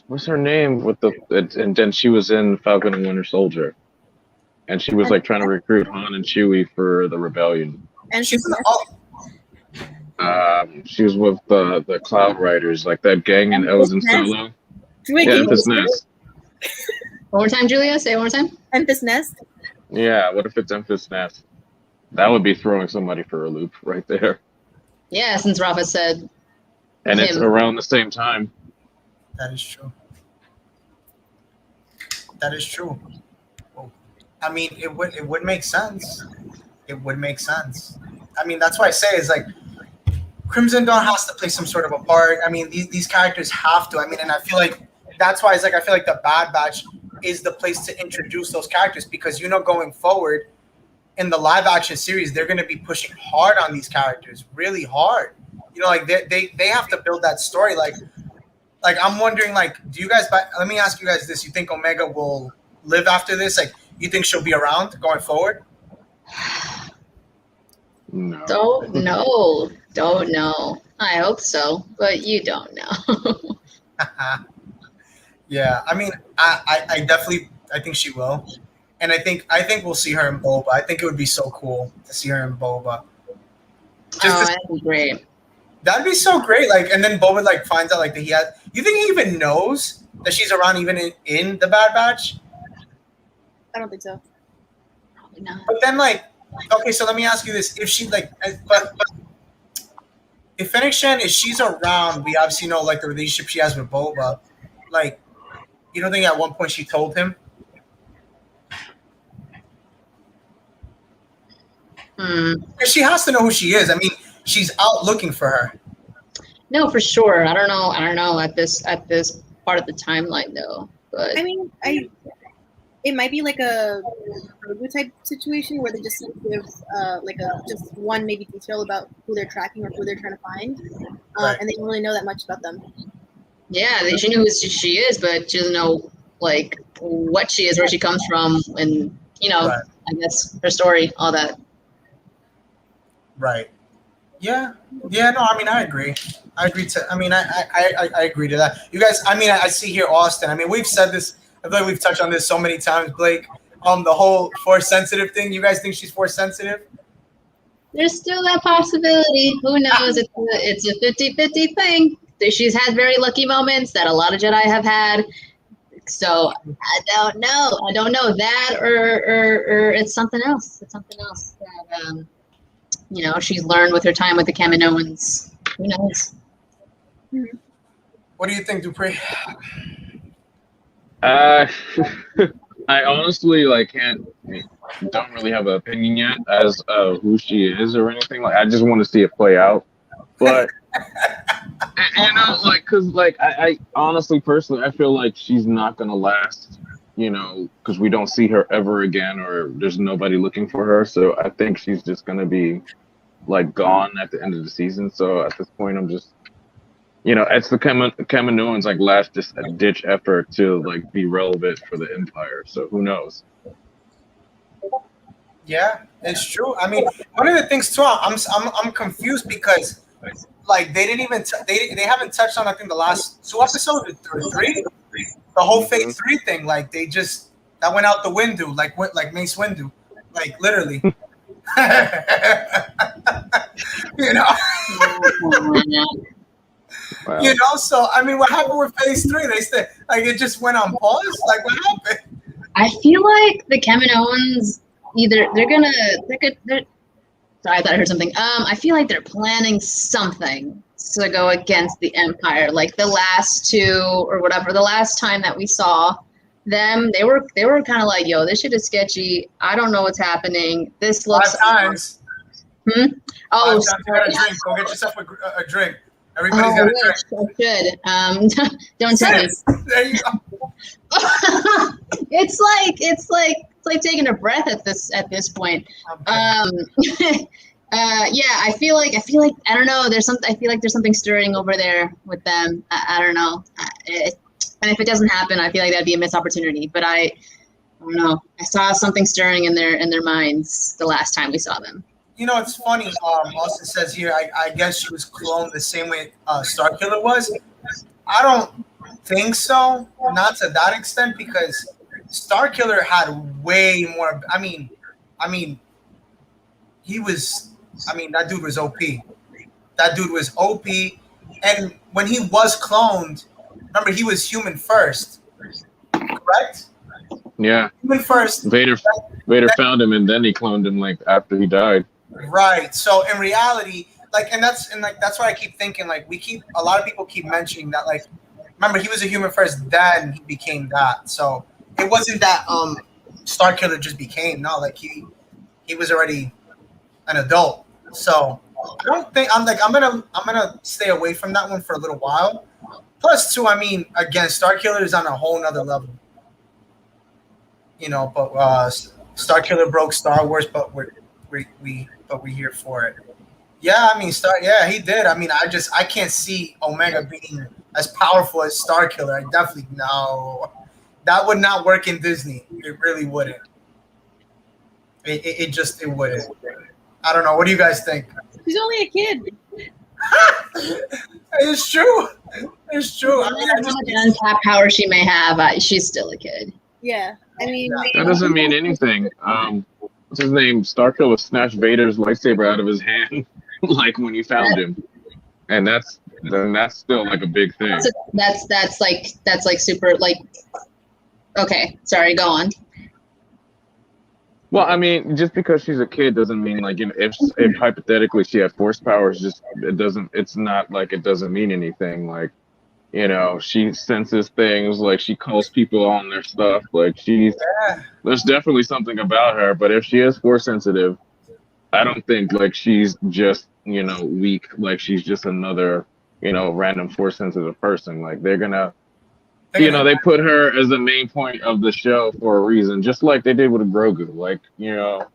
What's her name and then she was in Falcon and Winter Soldier, and she was like trying to recruit Han and Chewie for the rebellion. And She's she was with the Cloud Riders, like that gang, and it was in Solo. Yeah, Empress Nest. One more time, Julia. Say it one more time. Empress Nest. Yeah, what if it's Empress Nest? That would be throwing somebody for a loop right there. Yeah, since Rafa said. And it's around the same time. That is true. That is true. I mean, it would make sense. It would make sense. I mean, that's why I say is like Crimson Dawn has to play some sort of a part. I mean, these characters have to. I mean, and I feel like that's why it's like I feel like the Bad Batch is the place to introduce those characters because, you know, going forward in the live action series, they're going to be pushing hard on these characters, really hard. You know, like they have to build that story. Like I'm wondering, like, do you guys? Let me ask you guys this: you think Omega will live after this? Like, you think she'll be around going forward? No. Don't know. Don't know. I hope so, but you don't know. Yeah, I mean, I definitely I think she will, and I think we'll see her in Boba. I think it would be so cool to see her in Boba. Just Oh, to, that'd be great. that'd be so great. Like, and then Boba like finds out like that he has. You think he even knows that she's around even in the Bad Batch? I don't think so. Probably not. But then like, okay, so let me ask you this: if she like, but if Fennec Shan, if she's around, we obviously know like the relationship she has with Boba. Like, you don't think at one point she told him? Hmm. Because she has to know who she is. I mean, she's out looking for her. No, for sure. I don't know. I don't know at this part of the timeline though. But I mean, it might be like a Grogu type situation where they just give like a just one maybe detail about who they're tracking or who they're trying to find, Right. and they don't really know that much about them. yeah, she knew who she is, but she doesn't know like what she is, where she comes from, and Right. I guess her story, all that. Right. Yeah. Yeah. No. I mean, I agree. I agree to. I mean, I agree to that. You guys. I mean, I see here Austin. I mean, we've said this. I feel like we've touched on this so many times, Blake. The whole force sensitive thing. You guys think she's force sensitive? There's still that possibility. Who knows? It's a 50-50 thing. She's had very lucky moments that a lot of Jedi have had. So I don't know. I don't know that, or it's something else. It's something else that she's learned with her time with the Kaminoans. Who knows? What do you think, Dupree? I honestly don't really have an opinion yet as who she is or anything. Like, I just want to see it play out. But because I honestly, personally, I feel like she's not gonna last. Because we don't see her ever again, or there's nobody looking for her. So I think she's just gonna be like gone at the end of the season. So at this point, I'm just. It's the Kaminoans like last just a ditch effort to like be relevant for the Empire. So who knows? Yeah, it's true. I mean, one of the things too, I'm confused because like they didn't even they haven't touched on I think the last 2 episodes or 3, the whole phase 3 thing. Like they just that went out the window, like Mace Windu, like literally. you know. Wow. So I mean, what happened with phase 3? They said like it just went on pause. Like what happened? I feel like the Kaminoans either sorry, I thought I heard something. I feel like they're planning something to go against the Empire. Like the last 2 or whatever, the last time that we saw them, they were kind of like, "Yo, this shit is sketchy. I don't know what's happening. This looks 5 times. Oh, 5 times. You got a drink. Go get yourself a drink. Everybody's got a drink. I should. Don't tell me. There you go. It's like taking a breath at this point. Okay. Yeah, I feel like I don't know. I feel like there's something stirring over there with them. I don't know. And if it doesn't happen, I feel like that'd be a missed opportunity. But I don't know. I saw something stirring in their minds the last time we saw them. It's funny. Austin says here, I guess she was cloned the same way Starkiller was. I don't think so. Not to that extent, because Starkiller had way more. I mean, he was. I mean, that dude was OP. That dude was OP. And when he was cloned, remember he was human first, correct? Yeah. Human first. Vader found him, and then he cloned him like after he died. Right. So in reality, that's why I keep thinking a lot of people keep mentioning that remember he was a human first, then he became that. So it wasn't that Starkiller just became. No, he was already an adult. So I don't think I'm gonna stay away from that one for a little while. Plus, too, I mean, again, Starkiller is on a whole nother level. But Starkiller broke Star Wars, but we're here for it. Yeah, I mean, he did. I mean, I can't see Omega being as powerful as Starkiller. I definitely no. That would not work in Disney. It really wouldn't. It wouldn't. I don't know. What do you guys think? She's only a kid. It's true. It's true. I No mean, matter how much untapped power she may have, she's still a kid. Yeah, I mean, That doesn't mean anything. What's his name? Starkiller snatched Vader's lightsaber out of his hand, like when he found him, and that's still like a big thing. That's like super like. Okay, sorry. Go on. Well, I mean, just because she's a kid doesn't mean like, you know, if hypothetically she had force powers, it's not like it doesn't mean anything. Like, you know, she senses things, like she calls people on their stuff. Like there's definitely something about her. But if she is force sensitive, I don't think like she's just, you know, weak. Like she's just another, you know, random force sensitive person. Like they're gonna. You know, they put her as the main point of the show for a reason, just like they did with Grogu. Like, you know,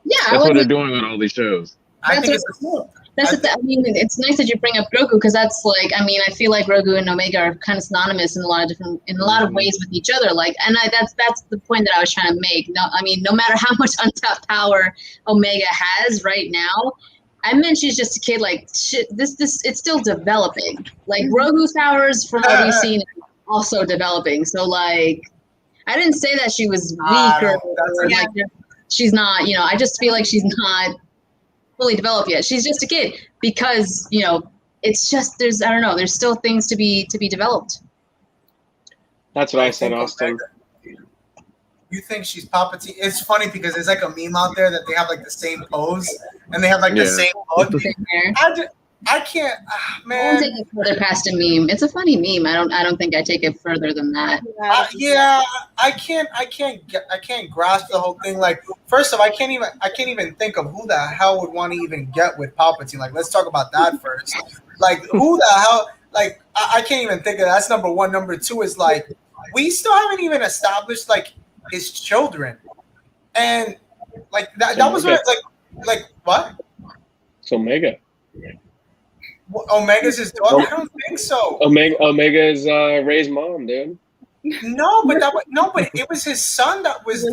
Yeah, that's what they're doing with all these shows. I think I mean, it's nice that you bring up Grogu because that's like, I mean, I feel like Grogu and Omega are kind of synonymous in a lot of ways with each other. Like, and that's the point that I was trying to make. No, I mean, no matter how much untapped power Omega has right now, I meant she's just a kid. Like, shit, this it's still developing. Like Grogu's powers, from what we've seen, also developing. So like, I didn't say that she was weak or like she's not. You know, I just feel like she's not fully developed yet. She's just a kid because, you know, it's just there's still things to be developed. That's what I said, Austin. You think she's Palpatine? It's funny because there's like a meme out there that they have like the same pose and they have like the same look. I can't, man. I won't take it further past a meme. It's a funny meme. I don't think I take it further than that. I can't grasp the whole thing. Like, first of all, I can't even think of who the hell would want to even get with Palpatine. Like, let's talk about that first. Like, who the hell? Like, I can't even think of that. That's number one. Number two is like, we still haven't even established like his children, and like that was what, like what? It's Omega. Omega's his daughter? I don't think so. Omega is Rey's mom, dude. No, but it was his son that was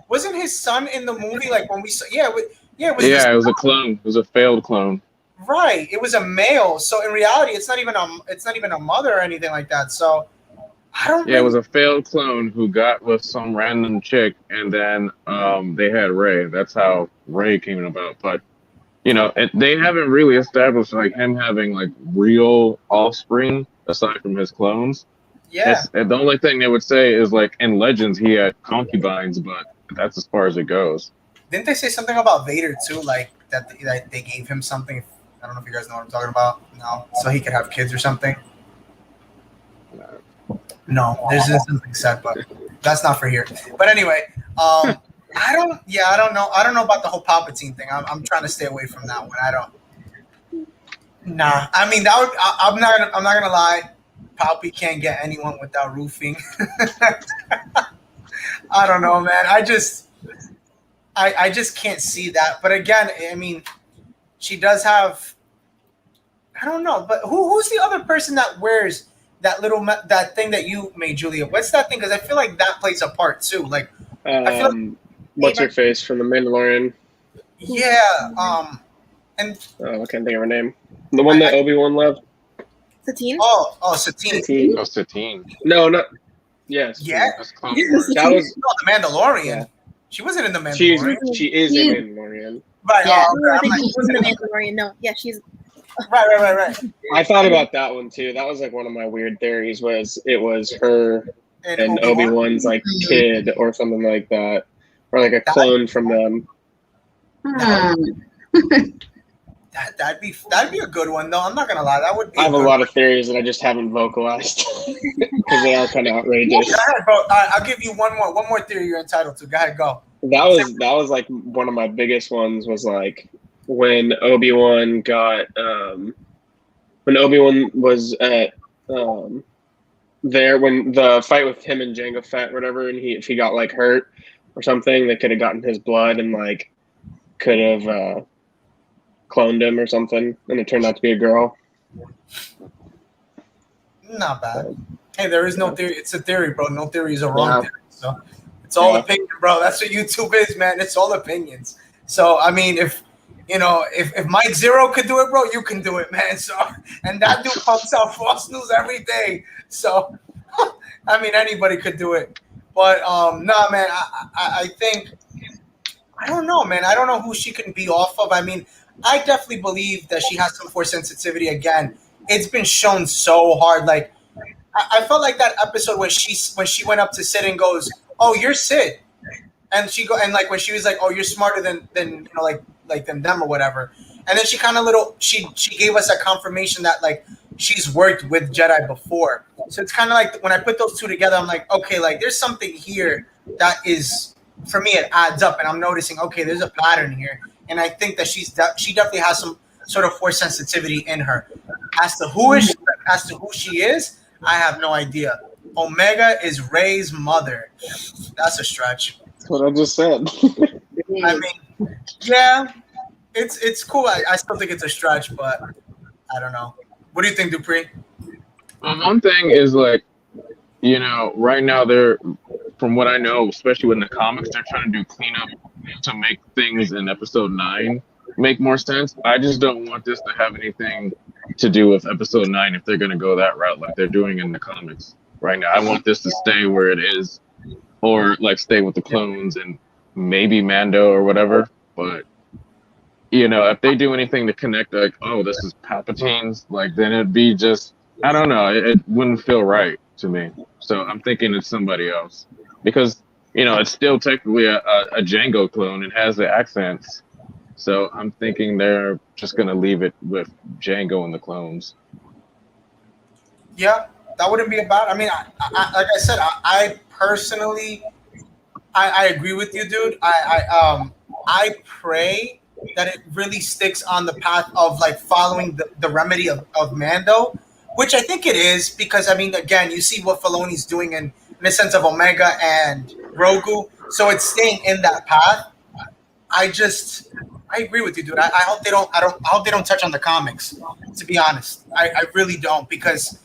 wasn't his son in the movie? Like when we saw, it was a clone. It was a failed clone. Right. It was a male. So in reality, it's not even a mother or anything like that. So I don't. Yeah, it was a failed clone who got with some random chick, and then they had Rey. That's how Rey came about. But you know, they haven't really established like him having like real offspring aside from his clones. Yeah. The only thing they would say is like in Legends he had concubines, but that's as far as it goes. Didn't they say something about Vader too? Like that they gave him something. I don't know if you guys know what I'm talking about. No, so he could have kids or something. No, there's something said, but that's not for here. But anyway, I don't know. I don't know about the whole Palpatine thing. I'm trying to stay away from that one. I don't. Nah, I mean that would. I'm not gonna lie. Palpy can't get anyone without roofing. I don't know, man. I just can't see that. But again, I mean, she does have. I don't know, but who's the other person that wears that that thing that you made, Julia? What's that thing? Because I feel like that plays a part too. Like, I feel like, what's her face from the Mandalorian? Yeah. And I can't think of her name. The one that Obi-Wan loved. Satine? Satine. Satine. No, not. Yes. Yeah. That was the Mandalorian. Yeah. She wasn't in the Mandalorian. She is in Mandalorian. Right. Yeah. I think she was in the Mandalorian. No. Yeah, she's. Right. I thought about that one too. That was like one of my weird theories. Was it was her and Obi-Wan's like kid or something like that, or like a clone from them. That'd be a good one though. I'm not gonna lie. That would be. I have a lot of theories that I just haven't vocalized because they are kind of outrageous. Go ahead, bro. I'll give you one more theory you're entitled to. Go ahead, go. That was like one of my biggest ones. Was like when Obi-Wan got when Obi-Wan was at there when the fight with him and Jango Fett or whatever, and if he got like hurt or something, they could have gotten his blood and like could have cloned him or something, and it turned out to be a girl. Not bad. Hey, there is no theory. It's a theory, bro. No theory is a wrong theory. So it's all opinion, bro. That's what YouTube is, man. It's all opinions. So I mean, if You know, if Mike Zero could do it, bro, you can do it, man. So, and that dude pumps out false news every day. So, I mean, anybody could do it. But nah, man, I think I don't know, man. I don't know who she can be off of. I mean, I definitely believe that she has some force sensitivity. Again, it's been shown so hard. Like I felt like that episode when she went up to Sid and goes, "Oh, you're Sid," and she go and like when she was like, "Oh, you're smarter than you know like than them or whatever," and then she kind of she gave us a confirmation that like she's worked with Jedi before. So it's kind of like when I put those two together, I'm like, okay, like there's something here that is for me it adds up, and I'm noticing okay, there's a pattern here, and I think that she definitely has some sort of force sensitivity in her. As to who she is, I have no idea. Omega is Rey's mother. That's a stretch. That's what I just said. I mean, yeah, it's cool. I still think it's a stretch, but I don't know. What do you think, Dupree? One thing is like, you know, right now they're, from what I know, especially in the comics, they're trying to do cleanup to make things in episode 9 make more sense. I just don't want this to have anything to do with episode 9 if they're going to go that route like they're doing in the comics right now. I want this to stay where it is, or like stay with the clones and maybe Mando or whatever. But you know, if they do anything to connect, like, oh, this is Palpatine's, like, then it'd be just, I don't know, it wouldn't feel right to me. So I'm thinking it's somebody else because, you know, it's still technically a Django clone. It has the accents. So I'm thinking they're just going to leave it with Django and the clones. Yeah, that wouldn't be a bad. I mean, I like I said, I personally, I agree with you, dude. I pray that it really sticks on the path of like following the remedy of Mando, which I think it is because I mean, again, you see what Filoni's doing in the sense of Omega and Grogu, so it's staying in that path. I agree with you, dude. I hope they don't. I hope they don't touch on the comics. To be honest, I really don't because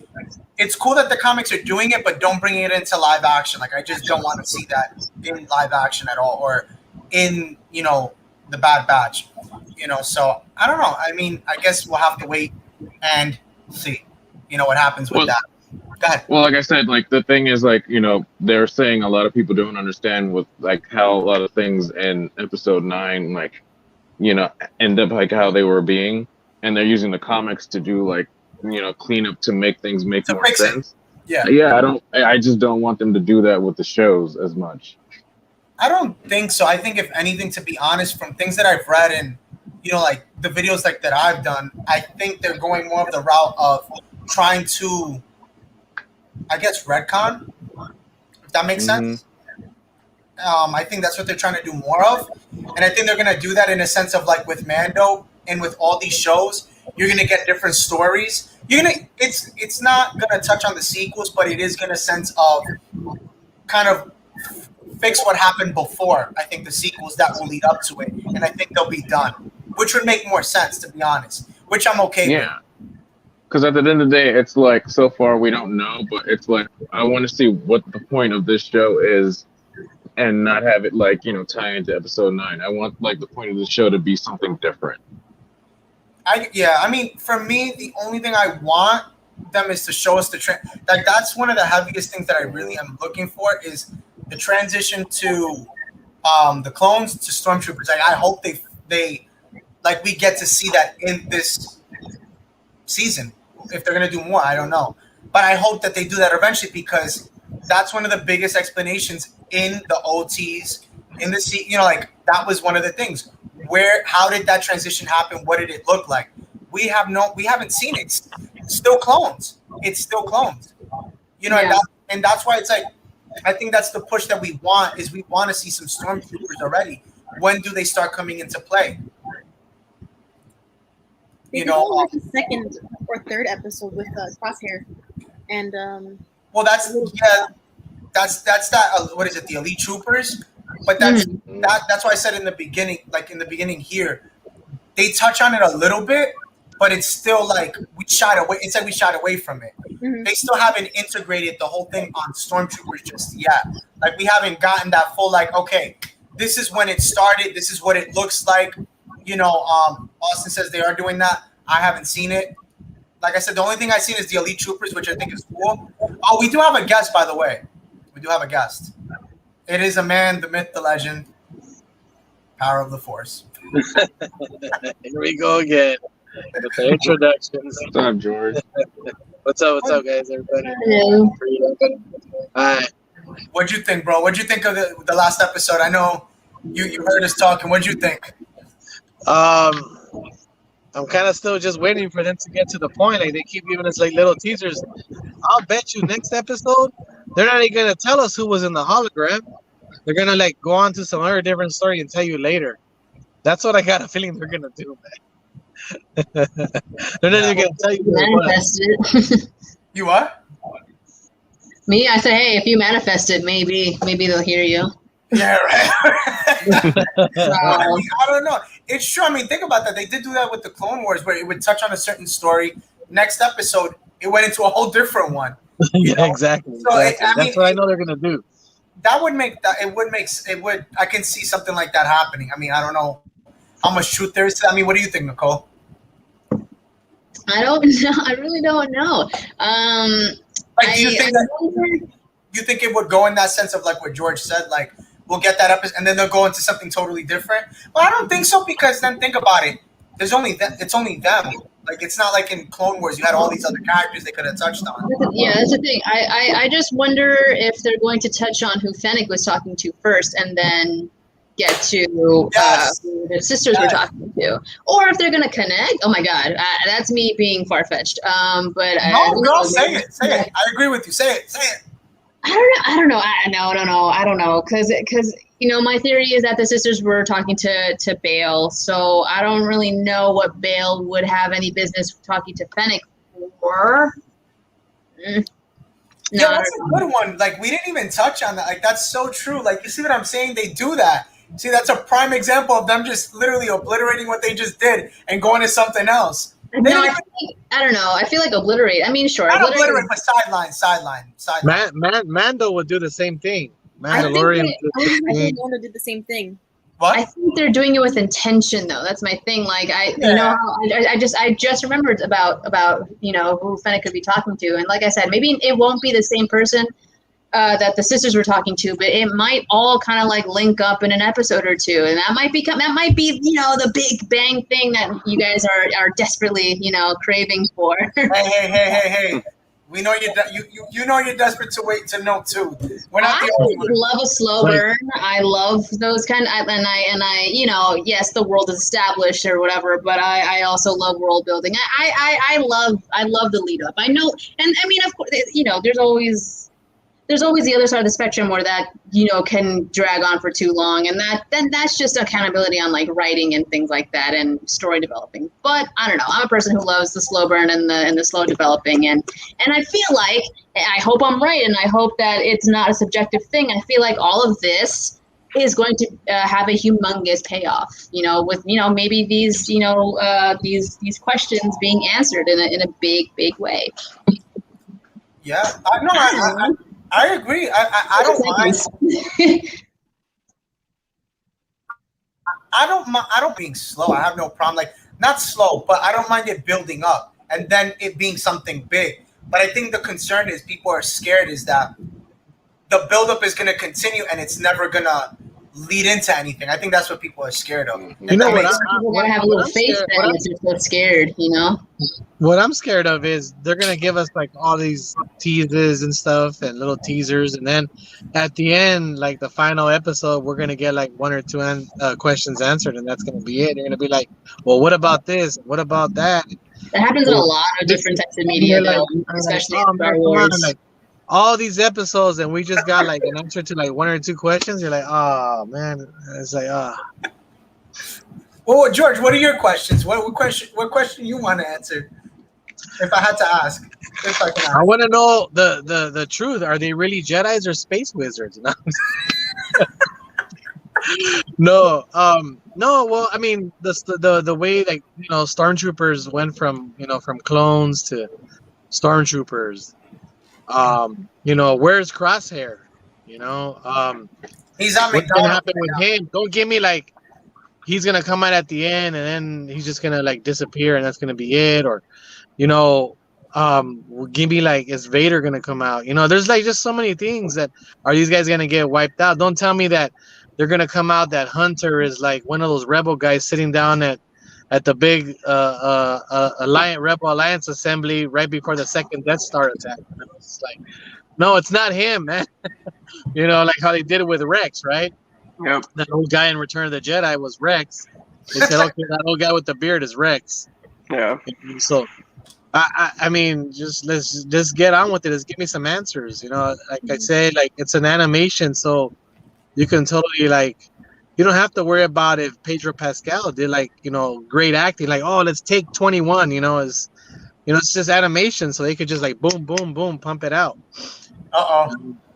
it's cool that the comics are doing it, but don't bring it into live action. Like I just don't want to see that in live action at all, or in the Bad Batch. So I don't know. I mean, I guess we'll have to wait and see. What happens with that. Go ahead. Well, like I said, like the thing is, like they're saying a lot of people don't understand with like how a lot of things in episode 9, like end up like how they were being, and they're using the comics to do like clean up to make things make more sense. Yeah. I just don't want them to do that with the shows as much. I don't think so. I think if anything, to be honest, from things that I've read and like the videos like that I've done, I think they're going more of the route of trying to, I guess, retcon, if that makes sense. I think that's what they're trying to do more of. And I think they're going to do that in a sense of like with Mando and with all these shows, you're going to get different stories. It's not going to touch on the sequels, but it is going to sense of kind of fix what happened before, I think, the sequels that will lead up to it. And I think they'll be done, which would make more sense, to be honest, which I'm okay with. Yeah. Because at the end of the day, it's like, so far we don't know, but it's like, I want to see what the point of this show is and not have it like, tie into episode 9. I want like the point of the show to be something different. I mean, for me, the only thing I want them is to show us like that's one of the heaviest things that I really am looking for is the transition to the clones to stormtroopers. Like, I hope they like we get to see that in this season. If they're gonna do more, I don't know, but I hope that they do that eventually because that's one of the biggest explanations in the OTs in the like that was one of the things. How did that transition happen? What did it look like? We haven't seen it. It's still clones. It's still clones. And that's why it's like I think that's the push that we want is we want to see some stormtroopers already. When do they start coming into play? Like the second or third episode with Crosshair, and well, that's that. What is it? The Elite Troopers, but that's why I said in the beginning here, they touch on it a little bit, but it's still like we shied away. It's like we shied away from it. Mm-hmm. They still haven't integrated the whole thing on stormtroopers just yet. Like we haven't gotten that full like, okay, this is when it started. This is what it looks like. Austin says they are doing that. I haven't seen it. Like I said, the only thing I've seen is the Elite Troopers, which I think is cool. Oh, we do have a guest, by the way. We do have a guest. It is a man, the myth, the legend, power of the Force. Here we go again with the introductions. What's up, George? What's up, guys, everybody? Hello. Hi. What'd you think, bro? What'd you think of the last episode? I know you heard us talking. What'd you think? I'm kind of still just waiting for them to get to the point. Like, they keep giving us like little teasers. I'll bet you next episode they're not even gonna tell us who was in the hologram. They're gonna like go on to some other different story and tell you later. That's what I got a feeling they're gonna do, man. They're not even gonna tell you. Manifest it. You what? Me, I said, hey, if you manifest it, maybe they'll hear you. Yeah, right. So, I don't know. It's true. I mean, think about that. They did do that with the Clone Wars, where it would touch on a certain story. Next episode, it went into a whole different one. Yeah, exactly. So That's what I know they're gonna do. That would make that. It would. I can see something like that happening. I mean, I don't know how much truth there is to that. I mean, what do you think, Nicole? I don't know. I really don't know. Like, do you think you think it would go in that sense of like what George said, like we'll get that episode and then they'll go into something totally different? Well, I don't think so, because then think about it. There's only it's only them. Like, it's not like in Clone Wars you had all these other characters they could have touched on. Yeah, that's the thing. I just wonder if they're going to touch on who Fennec was talking to first and then get to who the sisters were talking to. Or if they're going to connect. Oh, my God. That's me being far-fetched. But No, girl, say it. I agree with you. Say it. I don't know. Because my theory is that the sisters were talking to Bale, so I don't really know what Bale would have any business talking to Fennec for. No, Yeah, that's a good one. Like, we didn't even touch on that. Like, that's so true. Like, you see what I'm saying? They do that. See, that's a prime example of them just literally obliterating what they just did and going to something else. No, I don't know. I feel like obliterate. I mean, sure. Not obliterate, but sideline. Mando would do the same thing. I Mandalorian. think Mando did the same thing. What? I think they're doing it with intention, though. That's my thing. Like, I just remembered about who Fennec could be talking to, and like I said, maybe it won't be the same person that the sisters were talking to, but it might all kind of like link up in an episode or two, and that might be the big bang thing that you guys are desperately craving for. Hey. We know you're desperate to wait to know too. We're not the only one. Love a slow burn. I love those kind of, and I yes, the world is established or whatever, but I also love world building. I love the lead up. I know, and I mean, of course, there's always the other side of the spectrum where that can drag on for too long, and that's just accountability on like writing and things like that and story developing. But I don't know. I'm a person who loves the slow burn and the slow developing, and I feel like, I hope I'm right, and I hope that it's not a subjective thing. I feel like all of this is going to have a humongous payoff. With maybe these these questions being answered in a big way. Yeah, I agree. I don't mind. I don't being slow. I have no problem. Like, not slow, but I don't mind it building up and then it being something big. But I think the concern is people are scared is that the buildup is going to continue and it's never going to lead into anything. I think that's what people are scared of. People gotta have a little faith that it's just scared. What I'm scared of is they're gonna give us like all these teases and stuff and little teasers, and then at the end, like the final episode, we're gonna get like one or two questions answered, and that's gonna be it. They're gonna be like, "Well, what about this? What about that?" That happens in a lot of different types of media, though, especially in Star Wars. Like, all these episodes, and we just got like an answer to like one or two questions. You're like, "Oh man," it's like, Well, George, what are your questions? What question you want to answer? If I had to ask, if I can ask. I want to know the truth. Are they really Jedis or space wizards? No. No. Well, I mean, the way like stormtroopers went from from clones to stormtroopers. Where's Crosshair? He's on what's gonna happen with him? Don't give me like he's gonna come out at the end and then he's just gonna like disappear and that's gonna be it, or you know, give me like, is Vader gonna come out? You know, there's like just so many things that are these guys gonna get wiped out? Don't tell me that they're gonna come out that Hunter is like one of those rebel guys sitting down at the big Rebel Alliance assembly right before the second Death Star attack. It's like, no, it's not him, man. You know, like how they did it with Rex, right? Yep. That old guy in Return of the Jedi was Rex. They said, okay, that old guy with the beard is Rex. Yeah. So, I mean, let's just get on with it. Just give me some answers. You know, like I say, like it's an animation, so you can totally like, you don't have to worry about if Pedro Pascal did like, you know, great acting. Like, oh, let's take 21. You know, it's just animation, so they could just like boom, boom, boom, pump it out.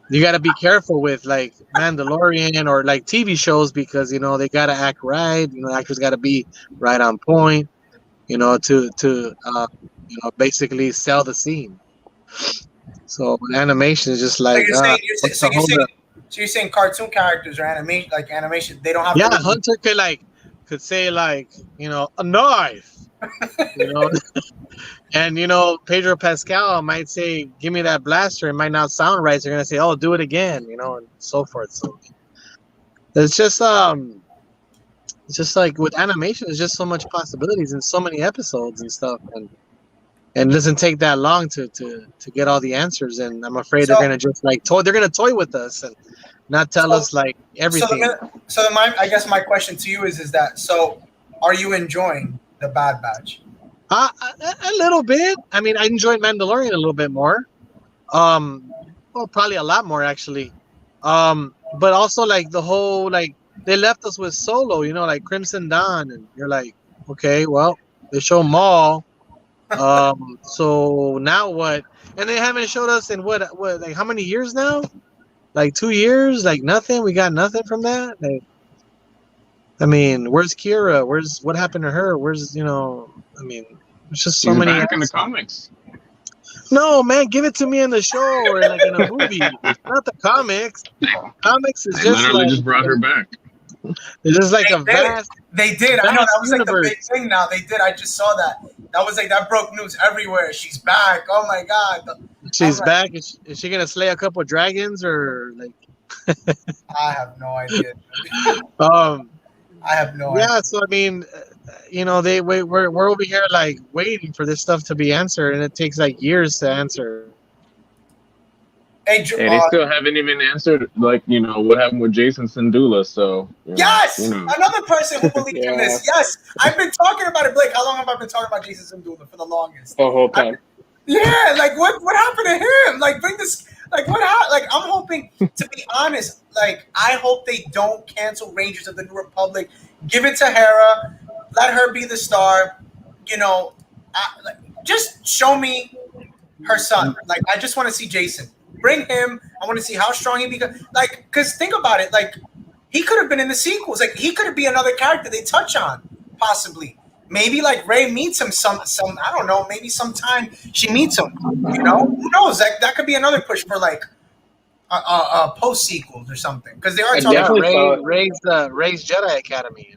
You got to be careful with like Mandalorian or like TV shows because you know they got to act right. You know, actors got to be right on point. You know, to you know, basically sell the scene. So animation is just like. So you're saying cartoon characters or animation, they don't have. Yeah, to Hunter could say like, you know, a knife. You know, and you know Pedro Pascal might say, "Give me that blaster." It might not sound right. So they're gonna say, "Oh, do it again," you know, and so forth. So it's just like with animation, there's just so much possibilities and so many episodes and stuff, and it doesn't take that long to get all the answers. And I'm afraid they're gonna just like they're gonna toy with us and not tell us like everything. I guess my question to you is that so are you enjoying the Bad Batch? A little bit. I mean, I enjoyed Mandalorian a little bit more. Well, probably a lot more actually. But also like the whole like they left us with Solo, you know, like Crimson Dawn, and you're like, okay, well, they show Maul. So now what? And they haven't showed us in what like how many years now? Like 2 years? Like nothing. We got nothing from that. Like, I mean, where's Kira? What happened to her? Where's I mean, there's just so many. Back in the comics. No, man, give it to me in the show or like in a movie, not the comics. Comics is They just literally like, just brought her back. It's just like vast. They did. I know that was like the universe. big thing. Now they did. I just saw that. That was like that broke news everywhere. She's back. Oh my god. She's back. Is she gonna slay a couple of dragons or like? I have no idea. I have no idea. Yeah, so I mean, we're over here like waiting for this stuff to be answered, and it takes like years to answer. Hey, And they still haven't even answered, like, what happened with Jason Sindula. So yes, another person who believed in this. Yes, I've been talking about it, Blake. How long have I been talking about Jason Sindula for the longest? The whole time. Like what happened to him? Like bring this. Like what happened? Like I'm hoping, to be honest, like I hope they don't cancel Rangers of the New Republic. Give it to Hera. Let her be the star. Just show me her son. Like I just want to see Jason. Bring him. I want to see how strong he becomes. Like, because think about it. Like, he could have been in the sequels. Like, he could be another character they touch on, possibly. Maybe like Rey meets him some. I don't know. Maybe sometime she meets him. Who knows? That could be another push for like a post sequels or something. Because they are talking about Rey's Jedi Academy.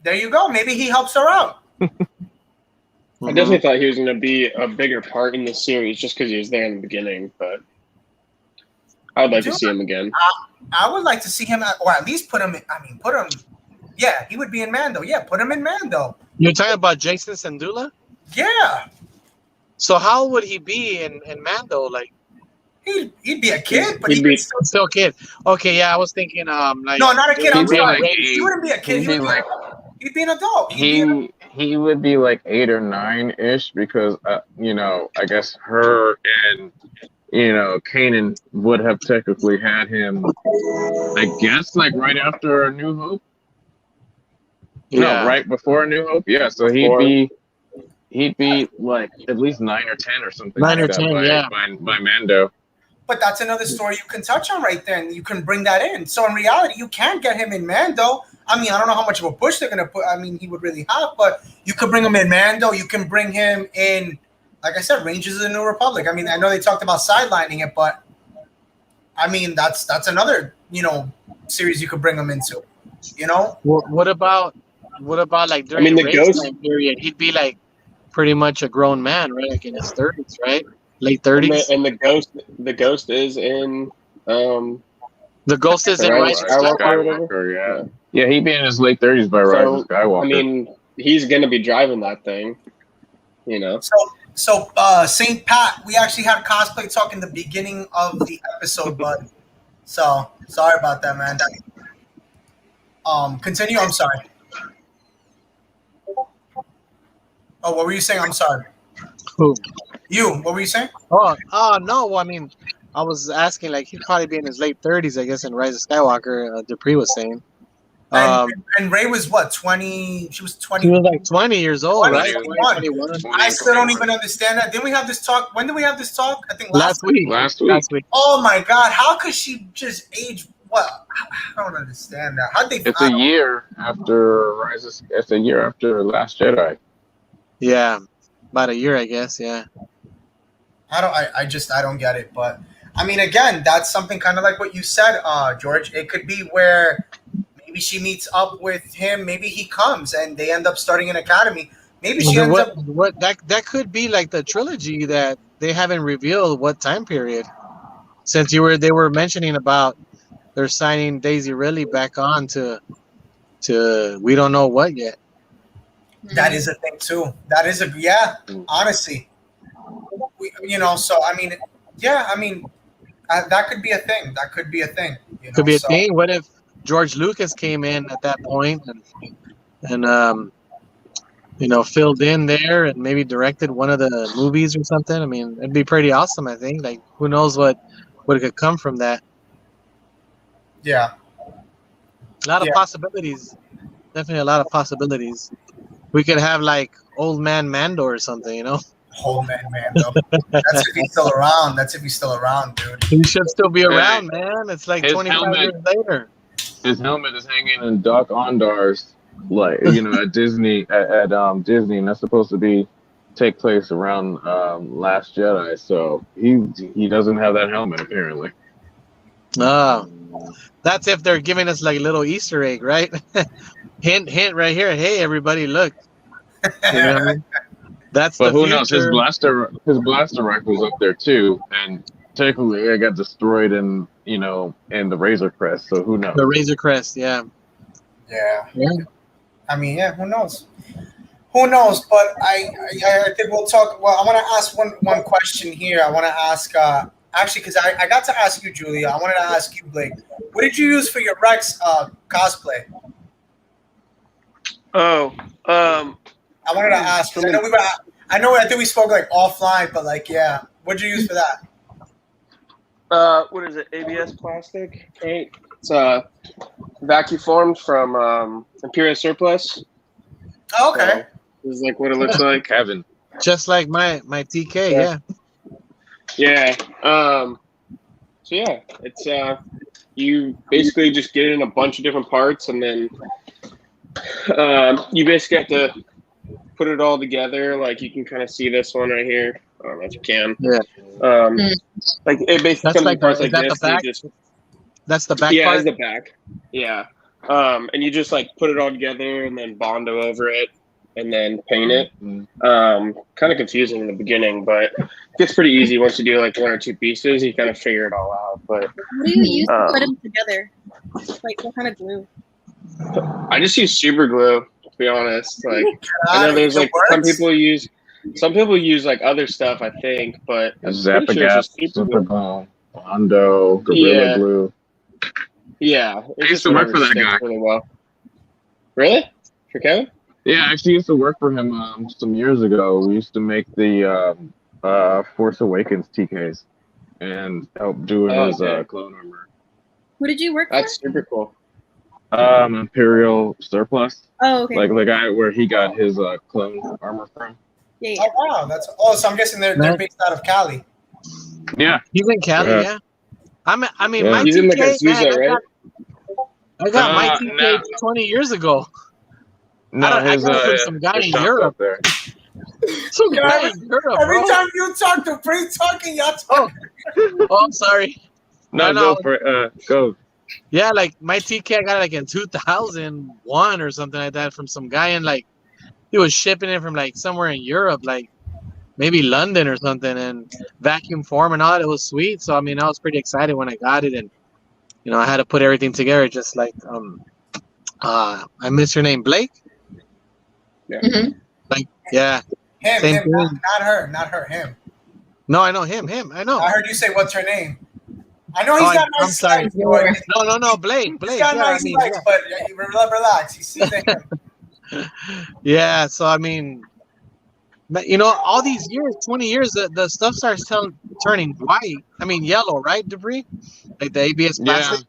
There you go. Maybe he helps her out. I definitely thought he was going to be a bigger part in the series just because he was there in the beginning, but I would like to see him again. I would like to see him, or at least put him. Yeah, he would be in Mando. Yeah, put him in Mando. You're talking about Jason Sindula? Yeah. So how would he be in Mando? Like, he'd be a kid, but he'd be still a kid. Okay, yeah, I was thinking like no, not a kid. I'm sorry. Like he wouldn't be a kid. He'd be an adult. He would be like 8 or 9-ish because I guess her and Kanan would have technically had him, I guess, like right after A New Hope. No, right before A New Hope. Yeah, so he'd be like at least 9 or 10 or something. 9 or 10, by Mando. But that's another story you can touch on right there, and you can bring that in. So in reality, you can get him in Mando. I mean, I don't know how much of a push they're gonna put. I mean, he would really have, but you could bring him in Mando. You can bring him in, like I said, Rangers of the New Republic. I mean, I know they talked about sidelining it, but I mean, that's another series you could bring him into. What about what about like during mean, the Ray's ghost- time period? He'd be like pretty much a grown man, right? Like in his 30s, right? Late And 30s. the ghost is in The ghost is in Rise Rise of of Skywalker. Skywalker. or whatever. Skywalker, yeah. He'd be in his late 30s by Rise of Skywalker. I mean, he's gonna be driving that thing. You know. So Saint Pat, we actually had cosplay talk in the beginning of the episode, bud. So sorry about that, man. Continue. I'm sorry. Oh, what were you saying? I'm sorry. Who? You. What were you saying? Oh, no. Well, I mean, I was asking, like, he'd probably be in his late 30s, I guess, in Rise of Skywalker, Dupree was saying. And Ray was what, 20? She was 20. She was like 20 years old, 20, right? 21. 21. I still don't even understand that. Didn't we have this talk? When did we have this talk? I think Last week. Last week. Oh my God! How could she just age? What? I don't understand that. How'd they? It's a year after It's a year after Last Jedi. Yeah, about a year, I guess. Yeah. I don't get it. But I mean, again, that's something kind of like what you said, George. It could be where maybe she meets up with him. Maybe he comes and they end up starting an academy. Maybe she ends up. That could be like the trilogy that they haven't revealed what time period. Since they were mentioning about they're signing Daisy Ridley back on to we don't know what yet. That is a thing too. That is honestly, So I mean, that could be a thing. That could be a thing. Could be a thing. What if George Lucas came in at that point and filled in there and maybe directed one of the movies or something? I mean, it'd be pretty awesome. I think. Like, who knows what could come from that? Yeah. A lot of possibilities. Definitely a lot of possibilities. We could have like Old Man Mando or something, Old Man Mando. That's if he's still around, dude. He should still be around, man. It's like 25 years later. His helmet is hanging in Doc Ondar's, like, at Disney, at Disney, and that's supposed to take place around Last Jedi. So he doesn't have that helmet apparently. Oh, that's if they're giving us like a little Easter egg, right? hint right here. Hey, everybody, look. That's but the who future. knows? His blaster rifle's up there too, and technically it got destroyed in the Razor Crest. So who knows? The Razor Crest, yeah. I mean, who knows? Who knows? But I think we'll talk. Well, I want to ask one question here. I want to ask actually, because I got to ask you, Julia. I wanted to ask you, Blake. What did you use for your Rex cosplay? Oh, I wanted to ask. I think we spoke like offline, but like, yeah. What'd you use for that? What is it? ABS plastic paint. It's vacuum formed from Imperial Surplus. Oh, okay. So this is like what it looks like. Kevin. Just like my TK, yeah. Yeah. So yeah, it's you basically just get it in a bunch of different parts, and then you basically have to put it all together. Like you can kind of see this one right here. I don't know if you can. Yeah. Like it basically comes in parts like this. The back? That's the back yeah, part? it's the back. Yeah. And you just like put it all together and then Bondo over it and then paint it. Kind of confusing in the beginning, but it gets pretty easy once you do like one or two pieces. You kind of figure it all out. But what do you use to put them together? Like what kind of glue? I just use super glue, to be honest. Like I know there's like some people use like other stuff, I think, but Zap-A-Gap, super glue, Bondo, Gorilla Glue. Yeah, I used to work for that guy. Really well. Really? For Kevin? Yeah, I actually used to work for him some years ago. We used to make the Force Awakens TKs and help doing his clone armor. Who did you work for? That's super cool. Imperial Surplus. Oh, okay. Like the guy where he got his clone armor from. Yeah. Oh wow, so I'm guessing they're based out of Cali. Yeah, he's in Cali. Yeah. I mean, my he's TK, in like Azusa, right? I got my TK 20 years ago. No, I got from some guy in Europe. There. Some guy in Europe, Every bro. time you talk to Bree talking, y'all talk. Oh, I'm sorry. No, go. Yeah, like my TK, I got it like in 2001 or something like that from some guy, and like he was shipping it from like somewhere in Europe, like maybe London or something, and vacuum form and all that. It was sweet. So I mean, I was pretty excited when I got it, and I had to put everything together. Just like I miss your name, Blake. Hmm. Like, yeah, Him, same him, thing. not her, him. No, I know him. I know. I heard you say, "What's her name?" I know he's Oh, got I'm nice sorry. legs, boy. No, Blake. He's got Yeah, I nice mean, legs, but relax. He sees it. yeah. So I mean, all these years, 20 years, the stuff starts turning white. I mean, yellow, right? Debris, like the ABS Yeah, plastic.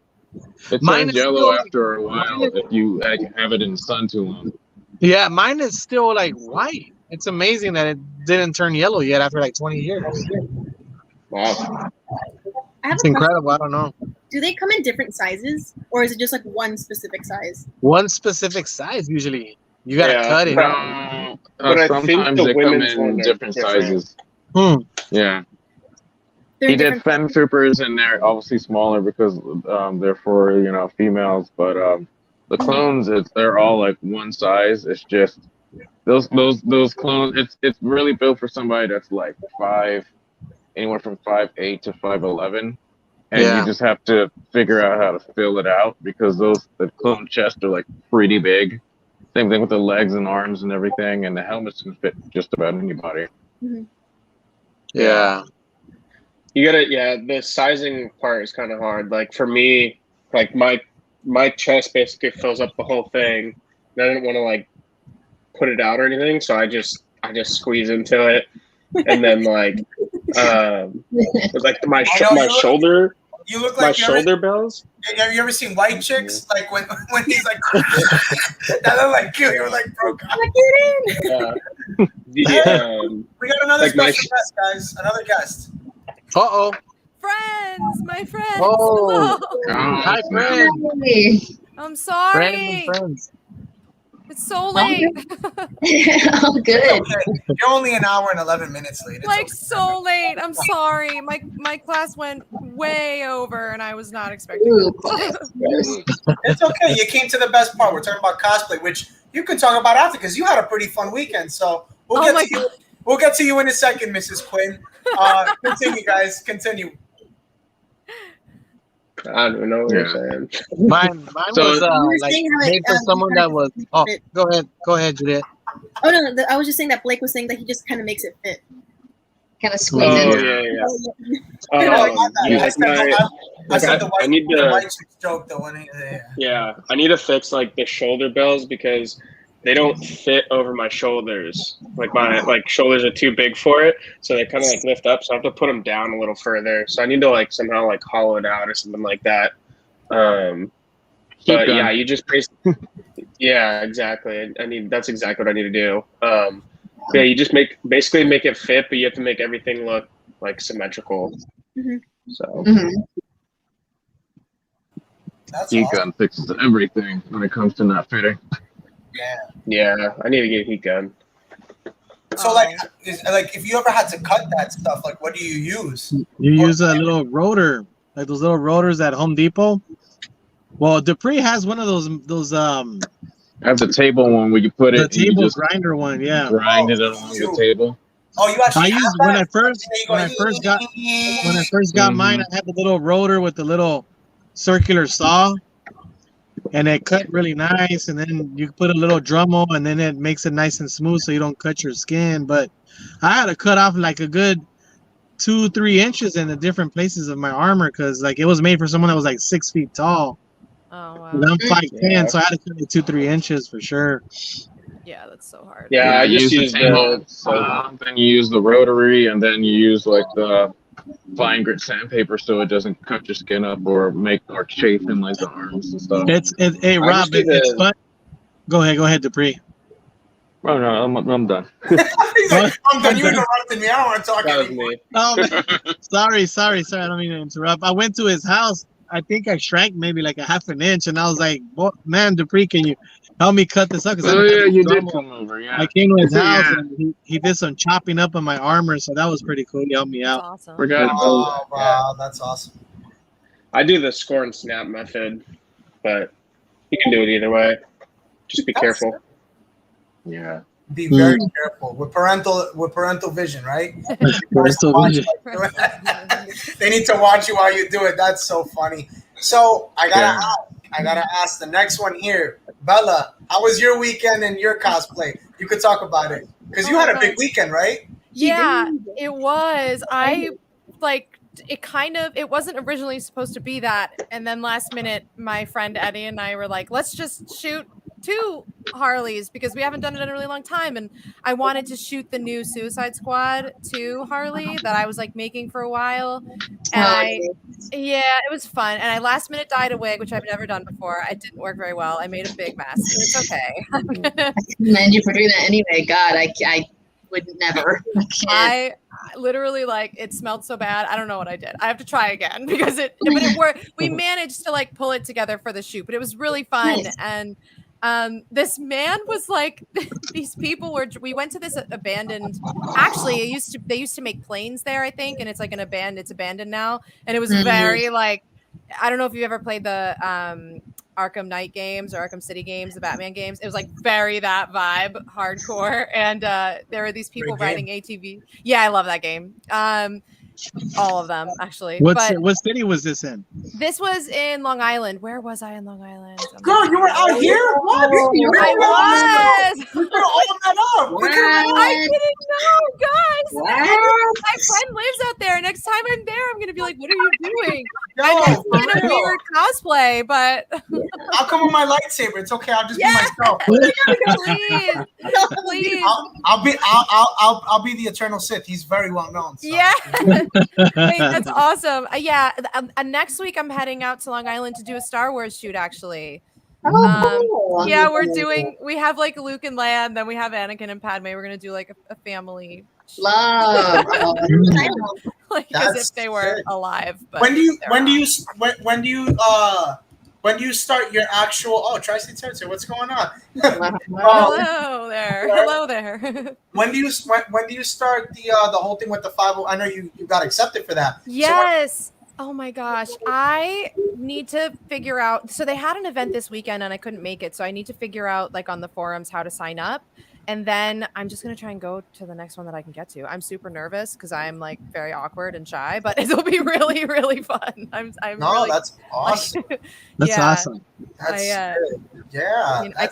it Mine turns is yellow still, after a while if you have it in the sun too long. yeah, mine is still like white. It's amazing that it didn't turn yellow yet after like 20 years. Wow. I have It's a question. incredible. I don't know. Do they come in different sizes, or is it just like one specific size? One specific size usually. You gotta Yeah, cut it. but- But I think sometimes the they come women's in one are different different. sizes. Hmm. Yeah. They're He in did different Femme Troopers, and they're obviously smaller because they're for females. But the clones, they're all like one size. It's just those clones. It's really built for somebody that's like anywhere from 5'8" to 5'11", and Yeah. you just have to figure out how to fill it out because the clone chests are like pretty big. Same thing with the legs and arms and everything, and the helmets can fit just about anybody. Yeah. You gotta, the sizing part is kind of hard. Like for me, like my chest basically fills up the whole thing. And I didn't want to like put it out or anything, so I just squeeze into it, and then like my shoulder. You look My like shoulder bells. Have you ever seen white chicks? Like when he's like, that look like you. You're like broke up. We got another Like my special guest, guys. Another guest. Uh-oh. Friends, my friends. Oh. Hello. Hi, friend. Hey. I'm sorry. Friends. It's so late. Oh, good. Okay. You're only an hour and 11 minutes late. It's Like okay. so late. I'm sorry. My class went way over, and I was not expecting Ooh, it. It's okay. You came to the best part. We're talking about cosplay, which you can talk about after because you had a pretty fun weekend. So we'll Oh get my to you. We'll get to you in a second, Mrs. Quinn. Continue, guys. Continue. I don't know what you're saying. Mine So- was You were like saying how, made for someone that was. Oh, fit. go ahead, Juliet. Oh no, I was just saying that Blake was saying that he just kind of makes it fit. Kind of squeeze Oh it. yeah. I got that. Yeah, I like said the I need the to. white chicks joke though. When Yeah, I need to fix like the shoulder bells because they don't fit over my shoulders. Like my shoulders are too big for it, so they kind of like lift up. So I have to put them down a little further. So I need to like somehow like hollow it out or something like that. But yeah, you just basically, yeah, exactly. That's exactly what I need to do. Yeah, you just basically make it fit, but you have to make everything look like symmetrical. Mhm. So. Mhm. That's Heat awesome. gun fixes everything when it comes to not fitting. Yeah. Yeah, I need to get a heat gun. So like if you ever had to cut that stuff, like what do you use? You use a little rotor, like those little rotors at Home Depot. Well, Dupree has one of those I have the table one where you put the it and you table just grinder one, yeah. grind it along the table. Oh, you actually I have used that? when I first got mine, I had the little rotor with the little circular saw, and it cut really nice. And then you put a little Dremel, and then it makes it nice and smooth so you don't cut your skin. But I had to cut off like a good 2-3 inches in the different places of my armor because like it was made for someone that was like 6 feet tall. Oh wow. And I'm 5'10", so I had to cut it 2-3 inches for sure. Yeah, that's so hard. Yeah, I just use use the table, the. then you use the rotary, and then you use like the fine grit sandpaper so it doesn't cut your skin up or chafe in like the arms and stuff. Hey Rob, just did it's the- fun. Go ahead, Dupree. Oh no, I'm done. He's like, I'm done. You interrupted me. I don't want to talk That was anymore. me. Oh, man. sorry. I don't mean to interrupt. I went to his house. I think I shrank maybe like a half an inch, and I was like, man, Dupree, can you help me cut this up? Oh yeah, you did come over. Yeah, I came to his house, Yeah. and he did some chopping up on my armor, so that was pretty cool. He helped me That's out. awesome. forgot. Oh, wow. That's awesome. I do the score and snap method, but you can do it either way. Just be careful. Yeah. Be very careful with parental vision, right? Parental vision. They need to watch you while you do it. That's so funny. So I gotta ask the next one here, Bella. How was your weekend and your cosplay? You could talk about it because you had a big weekend, right? Yeah, it was. It wasn't originally supposed to be that. And then last minute, my friend Eddie and I were like, let's just shoot 2 Harleys because we haven't done it in a really long time. And I wanted to shoot the new Suicide Squad 2 Harley that I was like making for a while. And yeah, it was fun. And I last minute dyed a wig, which I've never done before. It didn't work very well. I made a big mess, but it's okay. I commend you for doing that anyway. God, I would never. I literally it smelled so bad. I don't know what I did. I have to try again because but it worked. We managed to like pull it together for the shoot, but it was really fun. Nice. And this man was like, these people we went to this abandoned, actually they used to make planes there, I think. And it's like it's abandoned now. And it was very like, I don't know if you've ever played the Arkham Knight games or Arkham City games, the Batman games. It was like very that vibe, hardcore. And there were these people riding ATV. Yeah, I love that game. All of them, actually. What city was this in? This was in Long Island. Where was I in Long Island? Girl, you were out here? What? I was. We could have opened that up. I didn't know, guys. My friend lives out there. Next time I'm there, I'm gonna be like, "What are you doing?" I did a weird cosplay, but I'll come with my lightsaber. It's okay. I'll just be myself. Please. I'll be the Eternal Sith. He's very well known. So. Yeah. Wait, that's awesome. Yeah. Next week I'm heading out to Long Island to do a Star Wars shoot. Actually. Cool. Yeah, we have like Luke and Leia, and then we have Anakin and Padme. We're gonna do like a family Love. like as if they were alive. But when do you start your actual Tri-State Territory? What's going on? Hello there. When do you start the whole thing with the 50? I know you got accepted for that. Yes. Oh my gosh. I need to figure out. So they had an event this weekend and I couldn't make it. So I need to figure out like on the forums how to sign up. And then I'm just going to try and go to the next one that I can get to. I'm super nervous because I'm like very awkward and shy, but it'll be really, really fun. That's awesome. That's awesome. I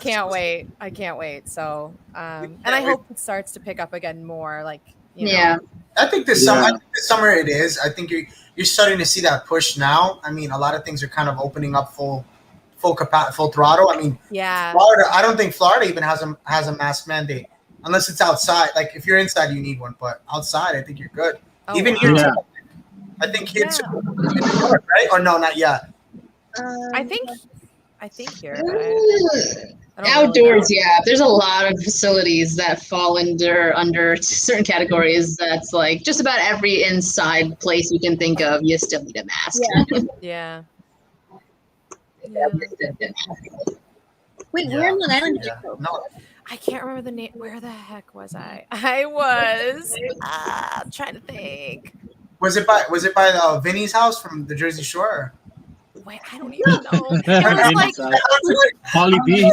can't wait. I can't wait. So, and I hope it starts to pick up again more. Like, you know. I think this summer it is. I think you're starting to see that push now. I mean, a lot of things are kind of opening up full throttle. I mean, Florida. I don't think Florida even has a mask mandate unless it's outside. Like if you're inside, you need one, but outside, I think you're good. Even here, too, I think here too. Right? Or no, not yet. I think here. Outdoors, there's a lot of facilities that fall under certain categories. That's like just about every inside place you can think of, you still need a mask. Yeah. Wait, where in Long Island did you go? No. I can't remember the name. Where the heck was I? I was trying to think. Was it by Vinny's house from the Jersey Shore? Wait, I don't even know. It was like Pauly D,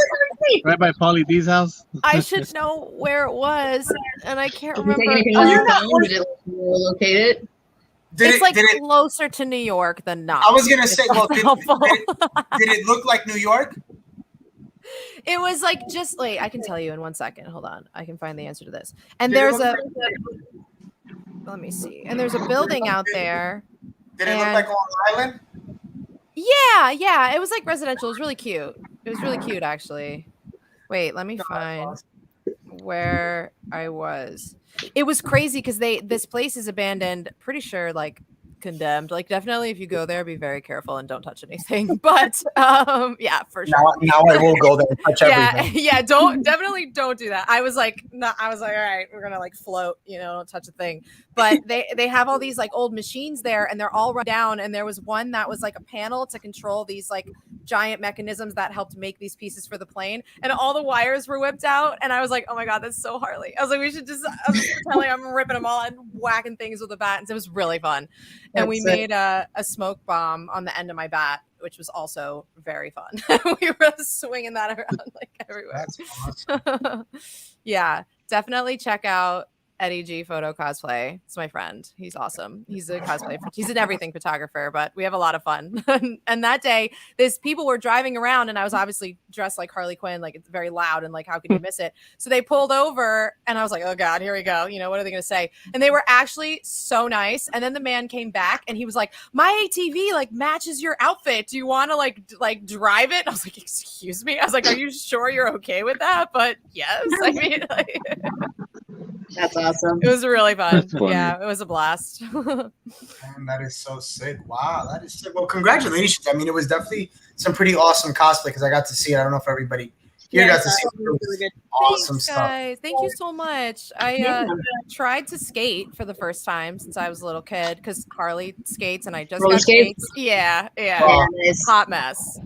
right by Pauly D's house. I should know where it was, and I can't remember. Did it locate it? It's closer to New York than not. I was gonna say, well, did it look like New York? It was like just I can tell you in 1 second. Hold on, I can find the answer to this. And there's let me see. And there's a building out there. Did it look like Long Island? Yeah. It was like residential. It was really cute. It was really cute, actually. Wait, let me find where I was. It was crazy because this place is abandoned. Pretty sure, like condemned. Like definitely, if you go there, be very careful and don't touch anything. But yeah, for sure. Now I will go there and touch everything. Yeah. Don't do that. I was like, all right, we're gonna like float. Don't touch a thing. But they have all these like old machines there, and they're all run down. And there was one that was like a panel to control these like giant mechanisms that helped make these pieces for the plane, and all the wires were whipped out. And I was like, oh my god, that's so Harley. I was like, we should just, I was pretending I'm ripping them all and whacking things with a bat. And so it was really fun. And we made a smoke bomb on the end of my bat, which was also very fun. We were swinging that around like everywhere. That's awesome. Yeah, definitely check out Eddie G Photo Cosplay. It's my friend. He's awesome. He's a cosplay. He's an everything photographer, but we have a lot of fun. And that day, these people were driving around, and I was obviously dressed like Harley Quinn, like it's very loud, and like how could you miss it? So they pulled over, and I was like, oh god, here we go. You know, what are they going to say? And they were actually so nice. And then the man came back, and he was like, my ATV like matches your outfit. Do you want to like drive it? And I was like, excuse me. I was like, are you sure you're okay with that? But yes, I mean. Like, That's awesome. it was really fun. Yeah, it was a blast. Man, that is so sick. Wow, that is sick. Well, congratulations. I mean, it was definitely some pretty awesome cosplay because I got to see it. I don't know if everybody here got to see it. It was really good. Awesome Thanks, stuff. guys. Thank you so much. I tried to skate for the first time since I was a little kid because Harley skates and I just Roller got skates? skates. Yeah. Wow. Nice. Hot mess.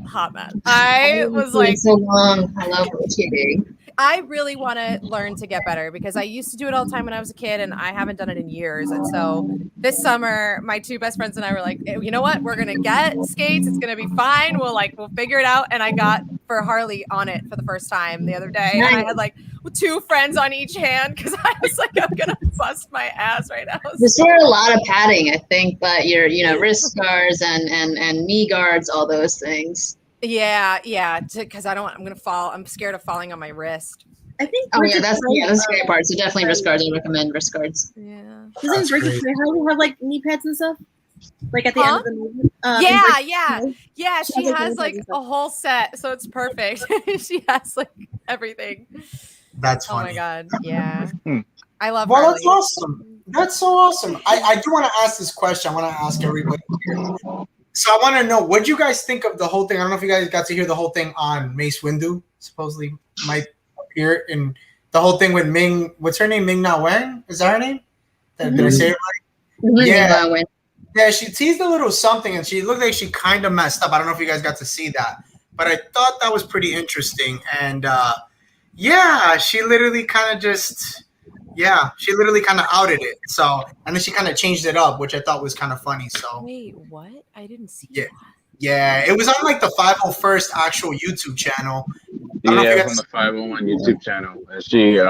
I was like, so long. I love skating. I really want to learn to get better because I used to do it all the time when I was a kid and I haven't done it in years. And so this summer, my two best friends and I were like, you know what? We're going to get skates. It's going to be fine. We'll figure it out. And I got for Harley on it for the first time the other day. Nice. And I had like two friends on each hand because I was like, I'm going to bust my ass right now. There's sort of a lot of padding, I think, but your wrist guards and knee guards, all those things. Yeah, because I'm gonna fall. I'm scared of falling on my wrist. I think. Oh yeah, that's the scary part. So definitely wrist guards. I recommend wrist guards. Yeah. Doesn't Bridget Harley have like knee pads and stuff? Like at the end of the movie? Yeah. She has like a whole set, so it's perfect. She has like everything. That's Oh funny. my god, yeah. I love. Well, Harley. that's awesome. That's so awesome. I do want to ask this question. I want to ask everybody here. So I want to know, what do you guys think of the whole thing? I don't know if you guys got to hear the whole thing on Mace Windu. Supposedly might appear in the whole thing with Ming. What's her name? Ming Na Wen? Is that her name? Did I say it right? Yeah. Yeah, she teased a little something, and she looked like she kind of messed up. I don't know if you guys got to see that, but I thought that was pretty interesting. And yeah, she literally kind of outed it. So, and then she kind of changed it up, which I thought was kind of funny. So, wait, what? I didn't see Yeah. that. Yeah, it was on like the 501st actual YouTube channel. Yeah, it was on the 501 YouTube channel. And she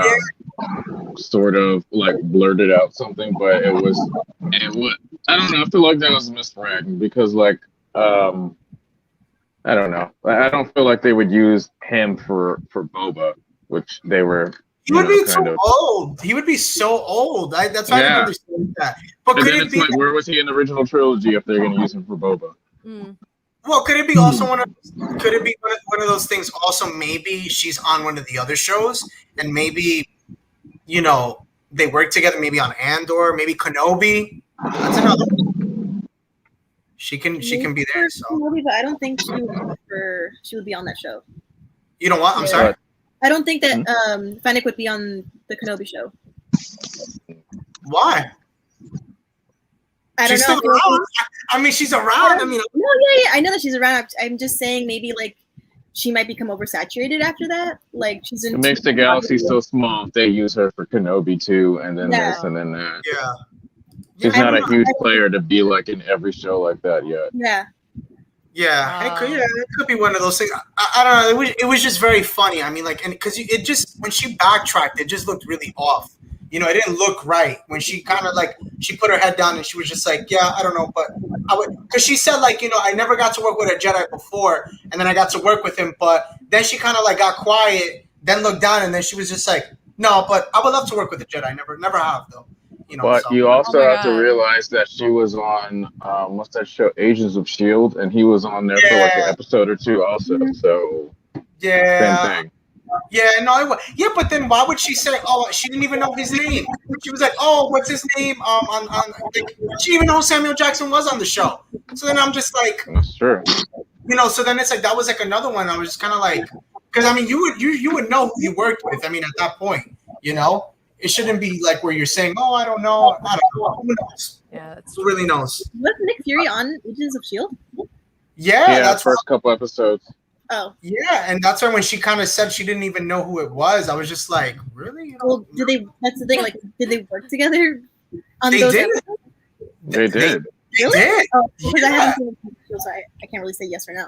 sort of like blurted out something, but it was I don't know. I feel like that was misread because like I don't know. I don't feel like they would use him for Boba, which they were. He would be so old. He would be so old. That's why I didn't understand that. But could it be like, where was he in the original trilogy if they're going to use him for Boba? Well, could it be also one of those things? Also, maybe she's on one of the other shows, and maybe they work together. Maybe on Andor, maybe Kenobi. That's another one. She can be there. So Kenobi, but I don't think she would be on that show. You know what? I'm sorry. I don't think that Fennec would be on the Kenobi show. Why? I don't She's know. still around. I mean, she's around. I mean, yeah. I know that she's around. I'm just saying maybe like she might become oversaturated after that. Like she's in. It makes the galaxy so small. They use her for Kenobi too, and then this and then that. Yeah. She's not a huge player to be like in every show like that yet. Yeah. Yeah, it could be one of those things. I don't know. It was just very funny. I mean, like, and because it just when she backtracked, it just looked really off. It didn't look right when she kind of like she put her head down and she was just like, yeah, I don't know, but I would because she said like I never got to work with a Jedi before, and then I got to work with him, but then she kind of like got quiet, then looked down, and then she was just like, no, but I would love to work with a Jedi. Never have though. But so. you also have to realize that she was on what's that show, Agents of S.H.I.E.L.D., and he was on there for like an episode or two also. So same thing. Yeah, no, yeah, but then why would she say? Oh, she didn't even know his name. She was like, "Oh, what's his name?" Like, she didn't even know Samuel Jackson was on the show. So then I'm just like, that's true. So then it's like that was like another one. I was just kind of like, because I mean, you would know who you worked with. I mean, at that point, it shouldn't be like where you're saying, "Oh, I don't know." Who knows? Yeah, that's who really knows. Was Nick Fury on Agents of S.H.I.E.L.D.? Yeah, that's first couple episodes. Oh, yeah, and that's why when she kind of said she didn't even know who it was, I was just like, really? You well, know? did they? That's the thing. Like, did they work together on They those did. episodes? They did. They did. Oh, because I Yeah. haven't seen the show, so I can't really say yes or no.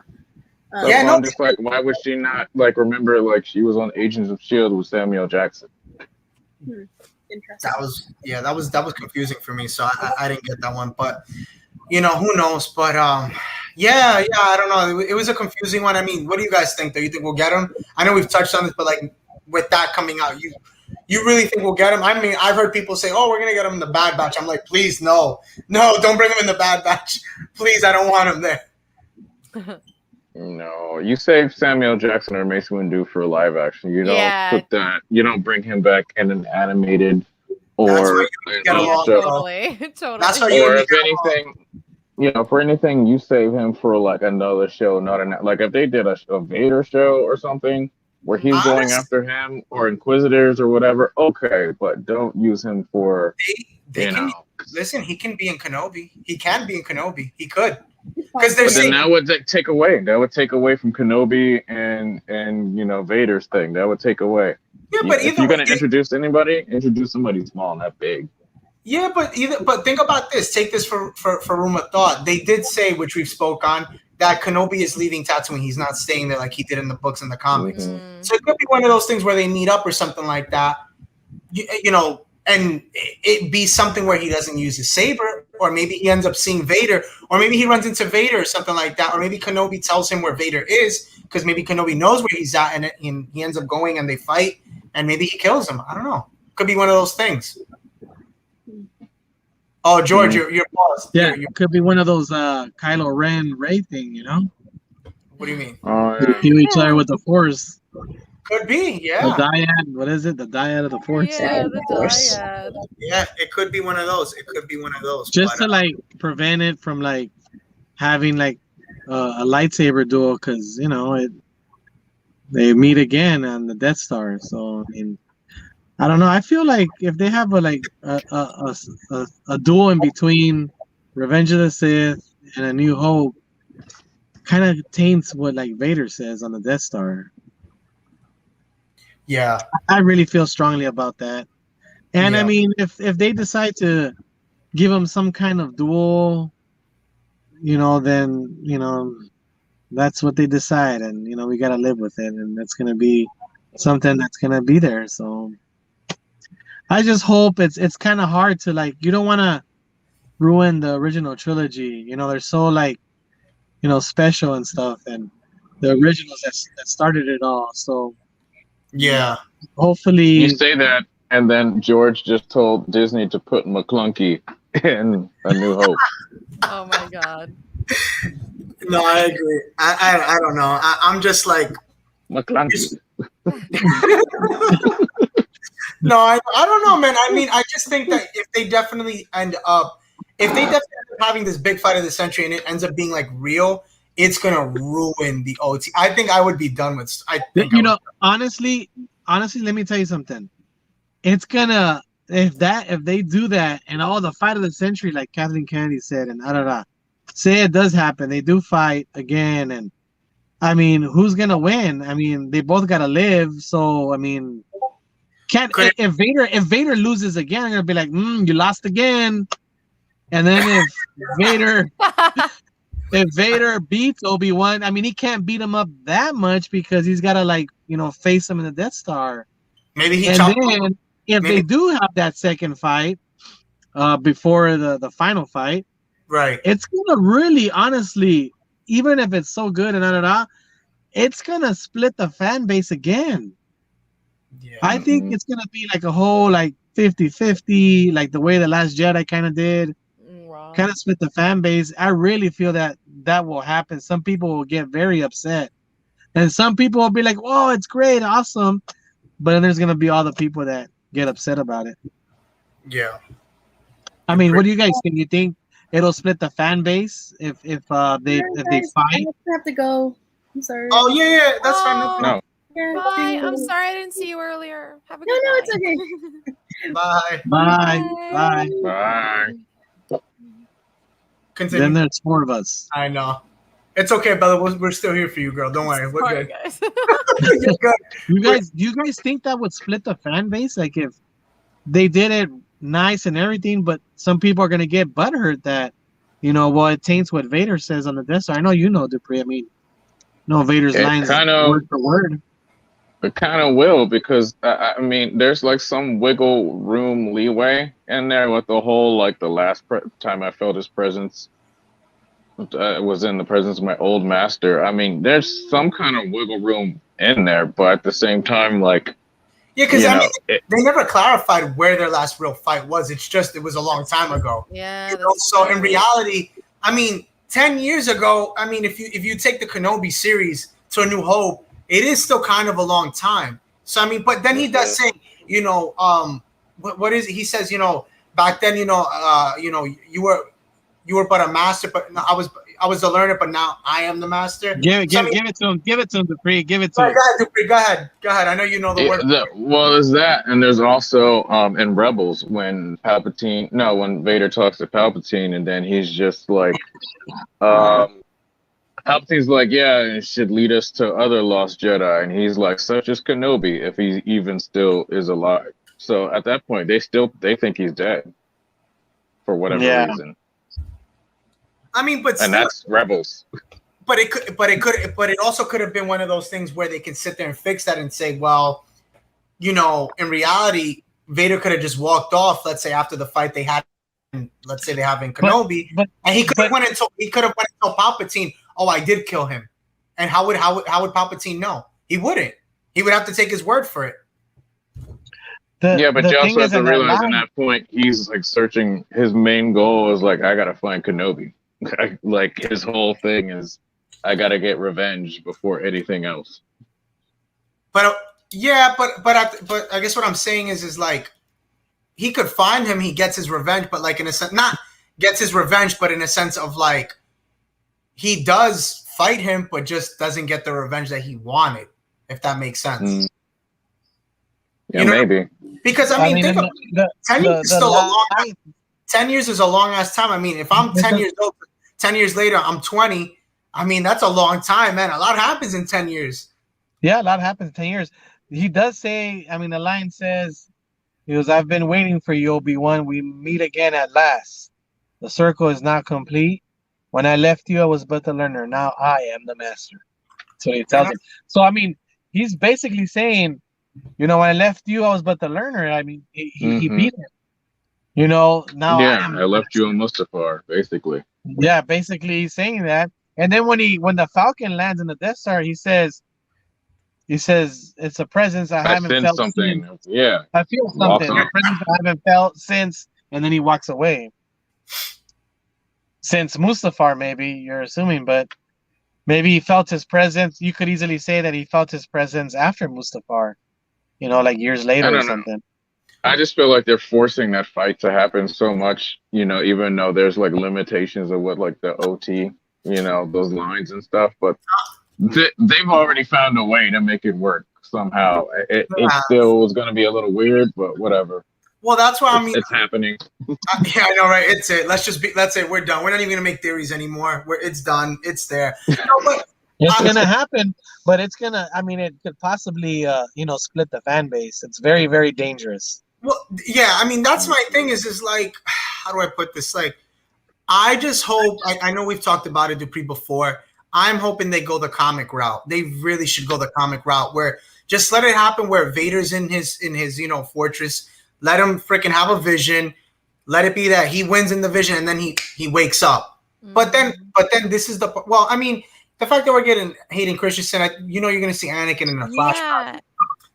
So Yeah, no, I'm just like, why would she not like remember like she was on Agents of Shield with Samuel Jackson? Interesting. that was confusing for me. So I didn't get that one, but you know, who knows? But yeah, I don't know. It was a confusing one. I mean, what do you guys think? Do you think we'll get him? I know we've touched on this, but like with that coming out, you really think we'll get him? I mean, I've heard people say, "Oh, we're gonna get him in the Bad Batch." I'm like, please, no, don't bring him in the Bad Batch, please. I don't want him there. No, you save Samuel Jackson or Mace Windu for live action. You don't put that. You don't bring him back in an animated or get along, show. Totally. That's how or if anything, you know, for anything, you save him for like another show, not like if they did a Vader show or something where he's going after him or Inquisitors or whatever. Okay, but don't use him for. Listen, he can be in Kenobi. He can be in Kenobi. He could. But then that would take away. That would take away from Kenobi and you know Vader's thing. That would take away. Yeah, but if you're gonna introduce anybody, introduce somebody small, not big. Yeah, but think about this. Take this for room of thought. They did say, which we've spoke on, that Kenobi is leaving Tatooine. He's not staying there like he did in the books and the comics. Mm-hmm. So it could be one of those things where they meet up or something like that. You know, and it be something where he doesn't use his saber, or maybe he ends up seeing Vader, or maybe he runs into Vader or something like that, or maybe Kenobi tells him where Vader is because maybe Kenobi knows where he's at, and he ends up going and they fight, and maybe he kills him. I don't know. Could be one of those things. Oh, George, you're paused. Yeah, it could be one of those Kylo Ren Rey thing, you know? What do you mean? They kill each other with the Force. Could be, yeah. The dyad, what is it? The dyad of the Force? Yeah, the dyad. Yeah, it could be one of those. It could be one of those. Just to like prevent it from like having like a lightsaber duel, because you know they meet again on the Death Star. So I mean, I don't know. I feel like if they have a duel in between Revenge of the Sith and A New Hope, kind of taints what like Vader says on the Death Star. Yeah, I really feel strongly about that. And I mean, if they decide to give him some kind of duel, you know, then you know that's what they decide, and you know we gotta live with it, and that's gonna be something that's gonna be there. So I just hope it's kind of hard to like. You don't want to ruin the original trilogy. You know, they're so like, you know, special and stuff, and the originals that started it all. So yeah, hopefully you say that, and then George just told Disney to put McClunky in A New Hope. Oh my god. No, I agree. I don't know. I'm just like McClunky. No, I don't know, man. I mean, I just think that if they definitely end up having this big fight of the century and it ends up being like real, it's gonna ruin the OT. I think I would be done with. Honestly, let me tell you something. It's gonna if they do that and all the fight of the century, like Kathleen Kennedy said, and say it does happen, they do fight again, and I mean, who's gonna win? I mean, they both gotta live, so I mean, if Vader loses again, I'm gonna be like, you lost again, and then if Vader beats Obi-Wan, I mean, he can't beat him up that much because he's gotta like, you know, face him in the Death Star. Maybe he. And then if they do have that second fight, before the final fight, right? It's gonna really, honestly, even if it's so good and it's gonna split the fan base again. Yeah. I think it's gonna be like a whole like 50-50, like the way the Last Jedi kind of did. Kind of split the fan base. I really feel that will happen. Some people will get very upset, and some people will be like, "Whoa, it's great, awesome," but then there's gonna be all the people that get upset about it. Yeah. I mean, what do you guys think? You think it'll split the fan base if they fight? I have to go. I'm sorry. Oh yeah, that's fine. No. Bye. I'm sorry I didn't see you earlier. Have a good No, night. it's okay. Bye. Bye. Bye. Continue. Then there's 4 of us. I know. It's okay, Bella. We're still here for you, girl. Don't worry. We're Sorry, good. guys. You're good. Do you guys think that would split the fan base? Like if they did it nice and everything, but some people are gonna get butthurt that, well, it taints what Vader says on the Death Star. I know you know, Dupree. I mean, no Vader's lines word for word. It kind of will, because I mean, there's like some wiggle room leeway in there with the whole, like, the last time I felt his presence was in the presence of my old master. I mean, there's some kind of wiggle room in there, but at the same time, like, yeah, because I mean, they never clarified where their last real fight was. It's just it was a long time ago. Yeah. So in reality, I mean, 10 years ago, I mean, if you take the Kenobi series to A New Hope, it is still kind of a long time. So I mean, but then he does say, what is it? He says, back then, you were but a master, but no, I was a learner, but now I am the master. Give it to him, Dupree. Give it to him. Go ahead, Dupree. Go ahead. I know you know the word. Well, there's that, and there's also in Rebels when Vader talks to Palpatine, and then he's just like, Palpatine's like, yeah, it should lead us to other lost Jedi, and he's like, such as Kenobi, if he even still is alive. So at that point, they think he's dead for whatever reason. I mean, but and that's Rebels. But it also could have been one of those things where they can sit there and fix that and say, well, in reality, Vader could have just walked off. Let's say after the fight they had, let's say they have in Kenobi, and he could have went and told Palpatine, "Oh, I did kill him," and how would Palpatine know? He wouldn't. He would have to take his word for it. But you also have to realize at that point he's like searching. His main goal is like, I gotta find Kenobi. Like his whole thing is, I gotta get revenge before anything else. But I guess what I'm saying is like, he could find him, he gets his revenge, but like in a sense, not gets his revenge, but in a sense of like, he does fight him, but just doesn't get the revenge that he wanted, if that makes sense. Yeah, maybe. Because I mean, 10 years is still a long time. 10 years is a long ass time. I mean, if I'm 10 years old, 10 years later, I'm 20. I mean, that's a long time, man. A lot happens in 10 years. Yeah, a lot happens in 10 years. He does say, I mean, the line says, he goes, I've been waiting for you, Obi-Wan. We meet again at last. The circle is not complete. When I left you, I was but the learner. Now I am the master. So he tells him. So, I mean, he's basically saying, when I left you, I was but the learner. I mean, he beat him. Now I left you on Mustafar, basically. Yeah, basically he's saying that. And then when the Falcon lands in the Death Star, he says it's a presence I haven't felt something. Since. Yeah, I feel something. A presence I haven't felt since. And then he walks away. Since Mustafar, maybe you're assuming, but maybe he felt his presence. You could easily say that he felt his presence after Mustafar. Like years later or something. I just feel like they're forcing that fight to happen so much, even though there's like limitations of what like the OT, those lines and stuff, but they've already found a way to make it work somehow. It still was going to be a little weird, but whatever. Well, that's why it's happening. Yeah, I know, right? It's it. That's it. We're done. We're not even going to make theories anymore. It's done. It's there. It's gonna happen, but it's gonna. I mean, it could possibly, split the fan base. It's very, very dangerous. Well, yeah. I mean, that's my thing. Is like, how do I put this? Like, I just hope. I know we've talked about it, Dupree, before. I'm hoping they go the comic route. They really should go the comic route, where just let it happen. Where Vader's in his fortress. Let him freaking have a vision. Let it be that he wins in the vision, and then he wakes up. Mm-hmm. But then this is the I mean. The fact that we're getting Hayden Christensen, you're going to see Anakin in a flashback.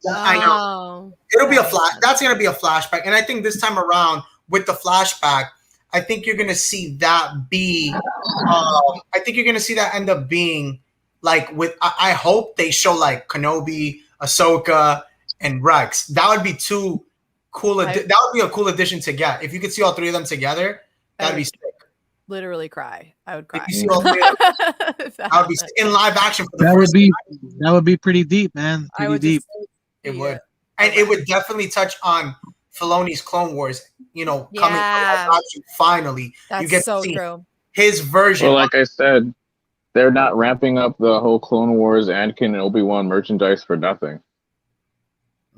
Yeah. I know. It'll be a flash. That's going to be a flashback. And I think this time around with the flashback, I think you're going to see that be, I think you're going to see that end up being like I hope they show like Kenobi, Ahsoka, and Rex. That would be too cool. That would be a cool addition to get. If you could see all three of them together, that'd be sick. Literally cry. I would cry. I would be in live action for the first time. That would be pretty deep, man. Pretty deep. It would. And it would definitely touch on Filoni's Clone Wars, coming live action finally. That's you get so to see true. His version. Well, like I said, they're not ramping up the whole Clone Wars Anakin and Obi-Wan merchandise for nothing.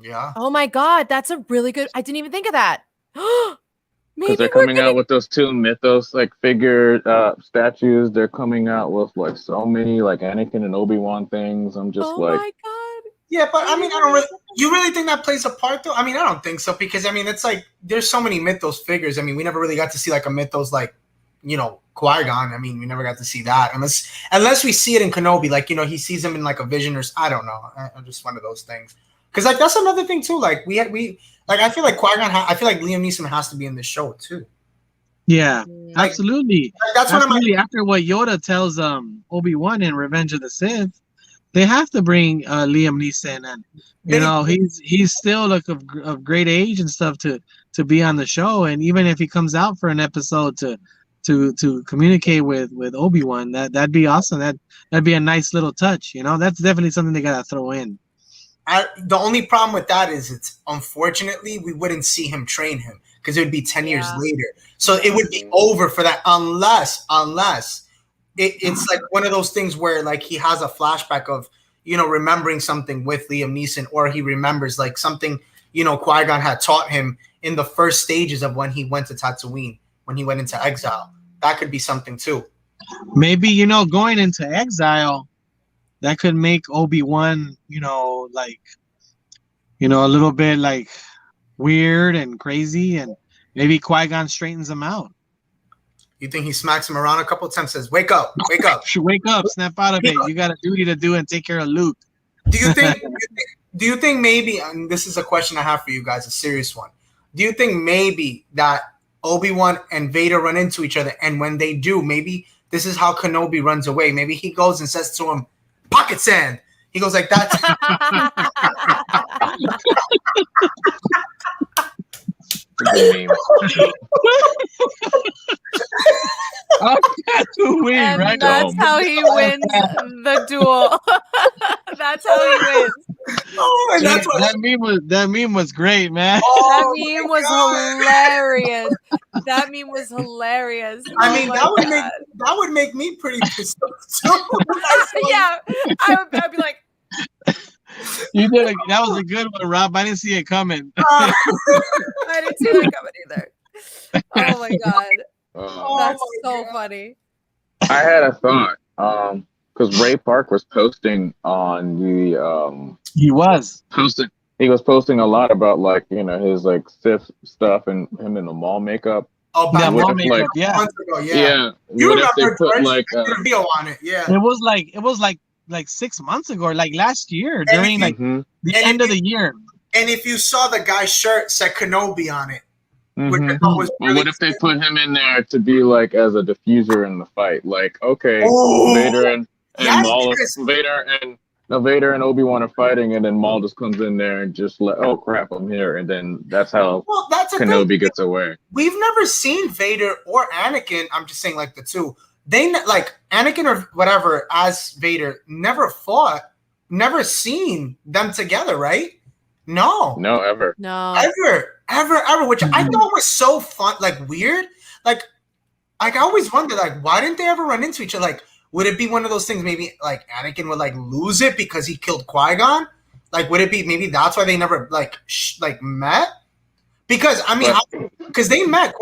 Yeah. Oh my god, that's a really good. I didn't even think of that. Because they're coming out with those 2 Mythos like figure statues. They're coming out with like so many like Anakin and Obi-Wan things. I'm just Oh like, my god. Yeah, but I mean, I don't really. You really think that plays a part, though? I mean, I don't think so because I mean, it's like there's so many Mythos figures. I mean, we never really got to see like a Mythos like, you know, Qui-Gon. I mean, we never got to see that unless we see it in Kenobi. Like, you know, he sees him in like a vision or I don't know. I'm just one of those things. Because like that's another thing too. Like we like I feel like Qui-Gon. I feel like Liam Neeson has to be in this show too. Yeah, Like, absolutely. That's one of my. Absolutely. After what Yoda tells Obi-Wan in Revenge of the Sith, they have to bring Liam Neeson, and you know he's still like of great age and stuff to be on the show, and even if he comes out for an episode to communicate with Obi-Wan, that'd be awesome. That'd be a nice little touch. You know, that's definitely something they gotta throw in. The only problem with that is it's unfortunately we wouldn't see him train him because it would be 10 years later. So it would be over for that unless it's like one of those things where like he has a flashback of, you know, remembering something with Liam Neeson, or he remembers like something, you know, Qui-Gon had taught him in the first stages of when he went to Tatooine, when he went into exile. That could be something too. Maybe, you know, going into exile, that could make Obi-Wan, you know, like, you know, a little bit like weird and crazy, and maybe Qui-Gon straightens him out. You think he smacks him around a couple of times, says, "Wake up, wake up, wake up, snap out of it. You got a duty to do and take care of Luke." Do you think? Do you think maybe? And this is a question I have for you guys, a serious one. Do you think maybe that Obi-Wan and Vader run into each other, and when they do, maybe this is how Kenobi runs away? Maybe he goes and says to him, "Pocket sand." He goes like that. That's how he wins the duel. That's how he wins. Oh, and that's what that meme was great, man. That meme was hilarious. That meme was hilarious. I mean, that would make me pretty pissed off too. Yeah, I'd be like, you did that was a good one, Rob. I didn't see it coming. I didn't see that coming either. Oh my god, that's so funny. I had a thought, because Ray Park was posting on the he was posting a lot about like, you know, his like Sith stuff and him in the mall makeup. Oh, yeah, mall makeup, like, yeah. Months ago, Yeah. You what if they remember put like video on it? Yeah. It was like 6 months ago, or like last year during like the end of the year. And if you saw the guy's shirt said Kenobi on it. Which I Mm-hmm. thought was really What if they put him in there to be like as a diffuser in the fight? Like, okay, Ooh. Vader and Yes, Maul, Chris. Vader and Obi-Wan are fighting, and then Maul just comes in there and just oh crap, I'm here, and then that's how that's a Kenobi thing. gets away. We've never seen Vader or Anakin. I'm just saying, like the two. They like Anakin or whatever as Vader never fought, never seen them together, right? No, ever. No, ever, which I thought was so fun, like weird. Like I always wondered, like, why didn't they ever run into each other? Like, would it be one of those things? Maybe like Anakin would like lose it because he killed Qui-Gon. Like, would it be maybe that's why they never like met? Because I mean, because they met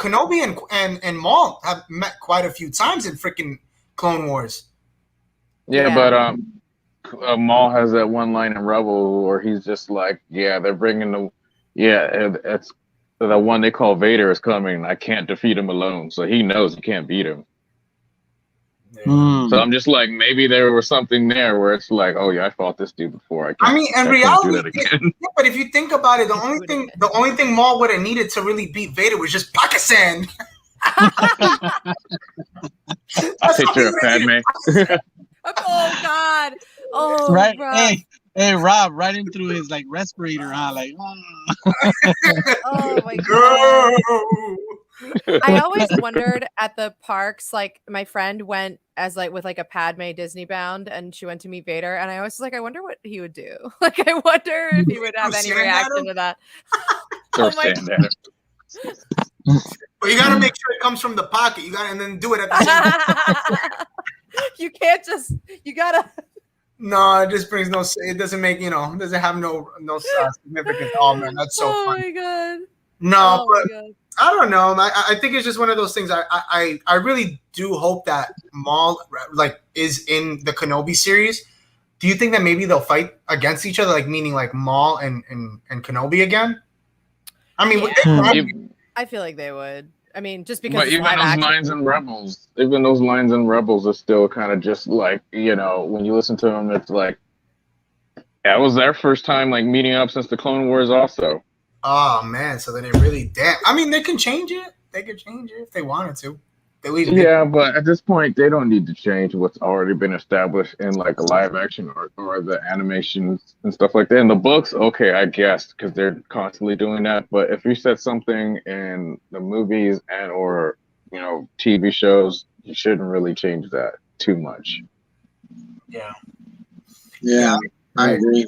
Kenobi and Maul have met quite a few times in freaking Clone Wars. Yeah, but Maul has that one line in Rebel where he's just like, yeah, they're bringing it's the one they call Vader is coming. I can't defeat him alone, so he knows he can't beat him. Yeah. So I'm just like, maybe there was something there where it's like, oh yeah, I fought this dude before. I mean, in reality, do that again. Yeah, but if you think about it, the only thing Maul would have needed to really beat Vader was just pocket sand. Picture of Padme. Oh God! Oh, right. Rob. Hey, Rob, right in through his like respirator, huh? Like, oh my God! I always wondered at the parks, like my friend went as like with like a Padme Disney bound, and she went to meet Vader, and I was like, I wonder what he would do. Like, I wonder if he would have any reaction to that. Oh my God. But you gotta make sure it comes from the pocket. You gotta and then do it at the same time. You can't just. You gotta. No, it just brings no. It doesn't make it doesn't have no significance. Oh man, that's so Oh funny. my god. No, Oh my but god. I don't know. I think it's just one of those things. I really do hope that Maul like is in the Kenobi series. Do you think that maybe they'll fight against each other, like meaning like Maul and Kenobi again? I mean, I feel like they would. I mean, just because But it's even live those action. lines in Rebels are still kind of just like, when you listen to them, it's like, yeah, it was their first time like meeting up since the Clone Wars also. Oh man, so then it really I mean, they can change it. They could change it if they wanted to. Yeah, but at this point, they don't need to change what's already been established in like a live action or the animations and stuff like that. In the books, okay, I guess, because they're constantly doing that. But if you said something in the movies and or TV shows, you shouldn't really change that too much. Yeah, I agree.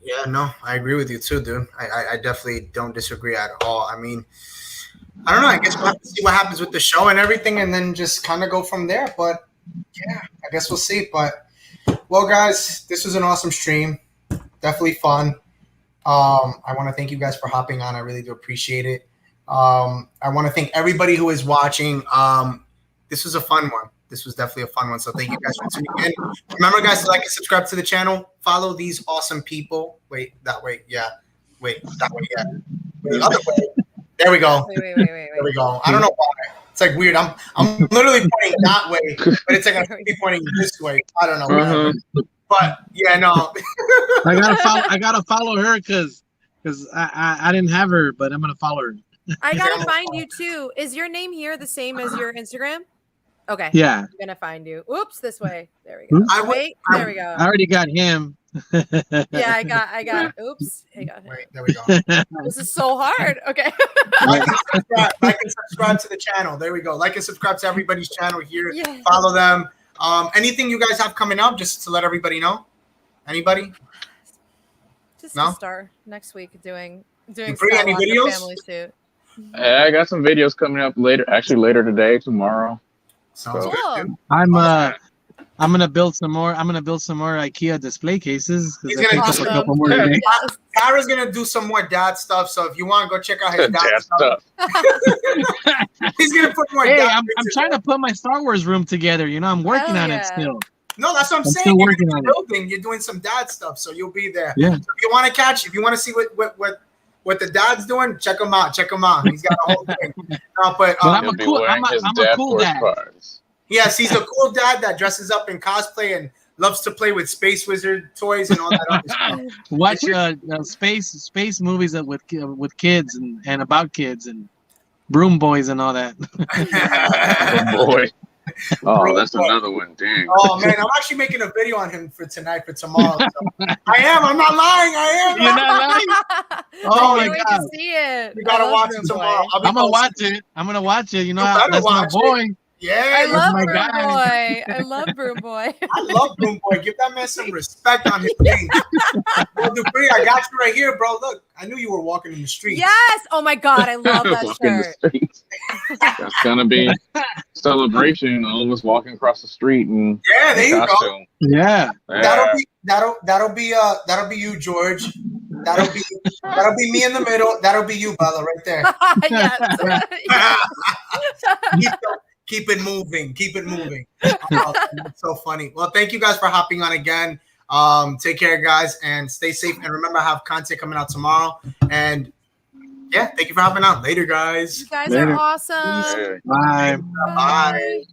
Yeah, no, I agree with you too, dude. I definitely don't disagree at all. I mean, I don't know. I guess we'll have to see what happens with the show and everything, and then just kind of go from there. But yeah, I guess we'll see. But well, guys, this was an awesome stream. Definitely fun. I want to thank you guys for hopping on. I really do appreciate it. I want to thank everybody who is watching. This was a fun one. This was definitely a fun one. So thank you guys for tuning in. Remember, guys, to like and subscribe to the channel. Follow these awesome people. Wait, that way. Yeah. Wait, that way. Yeah. Wait, the other way. There we go. Wait. There we go. I don't know why. It's like weird. I'm literally pointing that way, but it's like I'm pointing this way. I don't know. Whatever. But yeah, no. I gotta follow her because I didn't have her, but I'm gonna follow her. I gotta find you too. Is your name here the same as your Instagram? Okay. Yeah. I'm gonna find you. Oops, this way. There we go. There we go. I already got him. Yeah, I got. Oops. I got him. Right, there we go. This is so hard. Okay. Like and subscribe to the channel. There we go. Like and subscribe to everybody's channel here. Yeah. Follow them. Anything you guys have coming up, just to let everybody know? Anybody? Just No? to start next week doing You bring any Skywalker videos? Family Suit. I got some videos coming up later. Actually, later today, tomorrow. Sounds Cool. good, dude. I'm gonna build some more. I'm gonna build some more IKEA display cases. He's gonna do Awesome. a couple more today. Yes. Tara's gonna do some more dad stuff. So if you want, go check out his dad Dad stuff. He's gonna put more. Hey, dad I'm pictures trying in. to put my Star Wars room together. I'm working Hell on yeah. it still. No, that's what I'm saying. still You're working in on the it. building. You're doing some dad stuff, so you'll be there. Yeah. So if you want to catch, if you want to see what the dad's doing, check him out. Check him out. He's got a whole thing. No, but I'm He'll a be cool- wearing I'm a- his I'm a Dad cool Force dad. cards. yes, he's a cool dad that dresses up in cosplay and loves to play with Space Wizard toys and all that other stuff. Watch space movies with kids and about kids and broom boys and all that. Oh boy. Oh, that's another one. Dang. Oh man, I'm actually making a video on him for tonight, for tomorrow. So. I am. I'm not lying. I am. You're not lying? Oh I my can't wait God. to see it. You I gotta love watch Broom it Boy. tomorrow. I'm gonna watch it. I'm gonna watch it. You That's better my watch boy. Yeah, I that's love my Broom guy. Boy. I love Broom Boy. I love Broom Boy. Give that man some respect on his name. Bro, Dupree, I got you right here, bro. Look, I knew you were walking in the street. Yes. Oh my God, I love that Walking the shirt. streets. That's gonna be celebration. All of us walking across the street and Yeah, there you go. costume. Yeah. That'll be you, George. That'll be me in the middle. That'll be you, Bella, right there. Yes. Keep it moving. Keep it moving. Oh, that's so funny. Well, thank you guys for hopping on again. Take care, guys, and stay safe. And remember, I have content coming out tomorrow. And yeah, thank you for hopping on. Later, guys. You guys Later. are awesome. Yeah. Bye. Bye.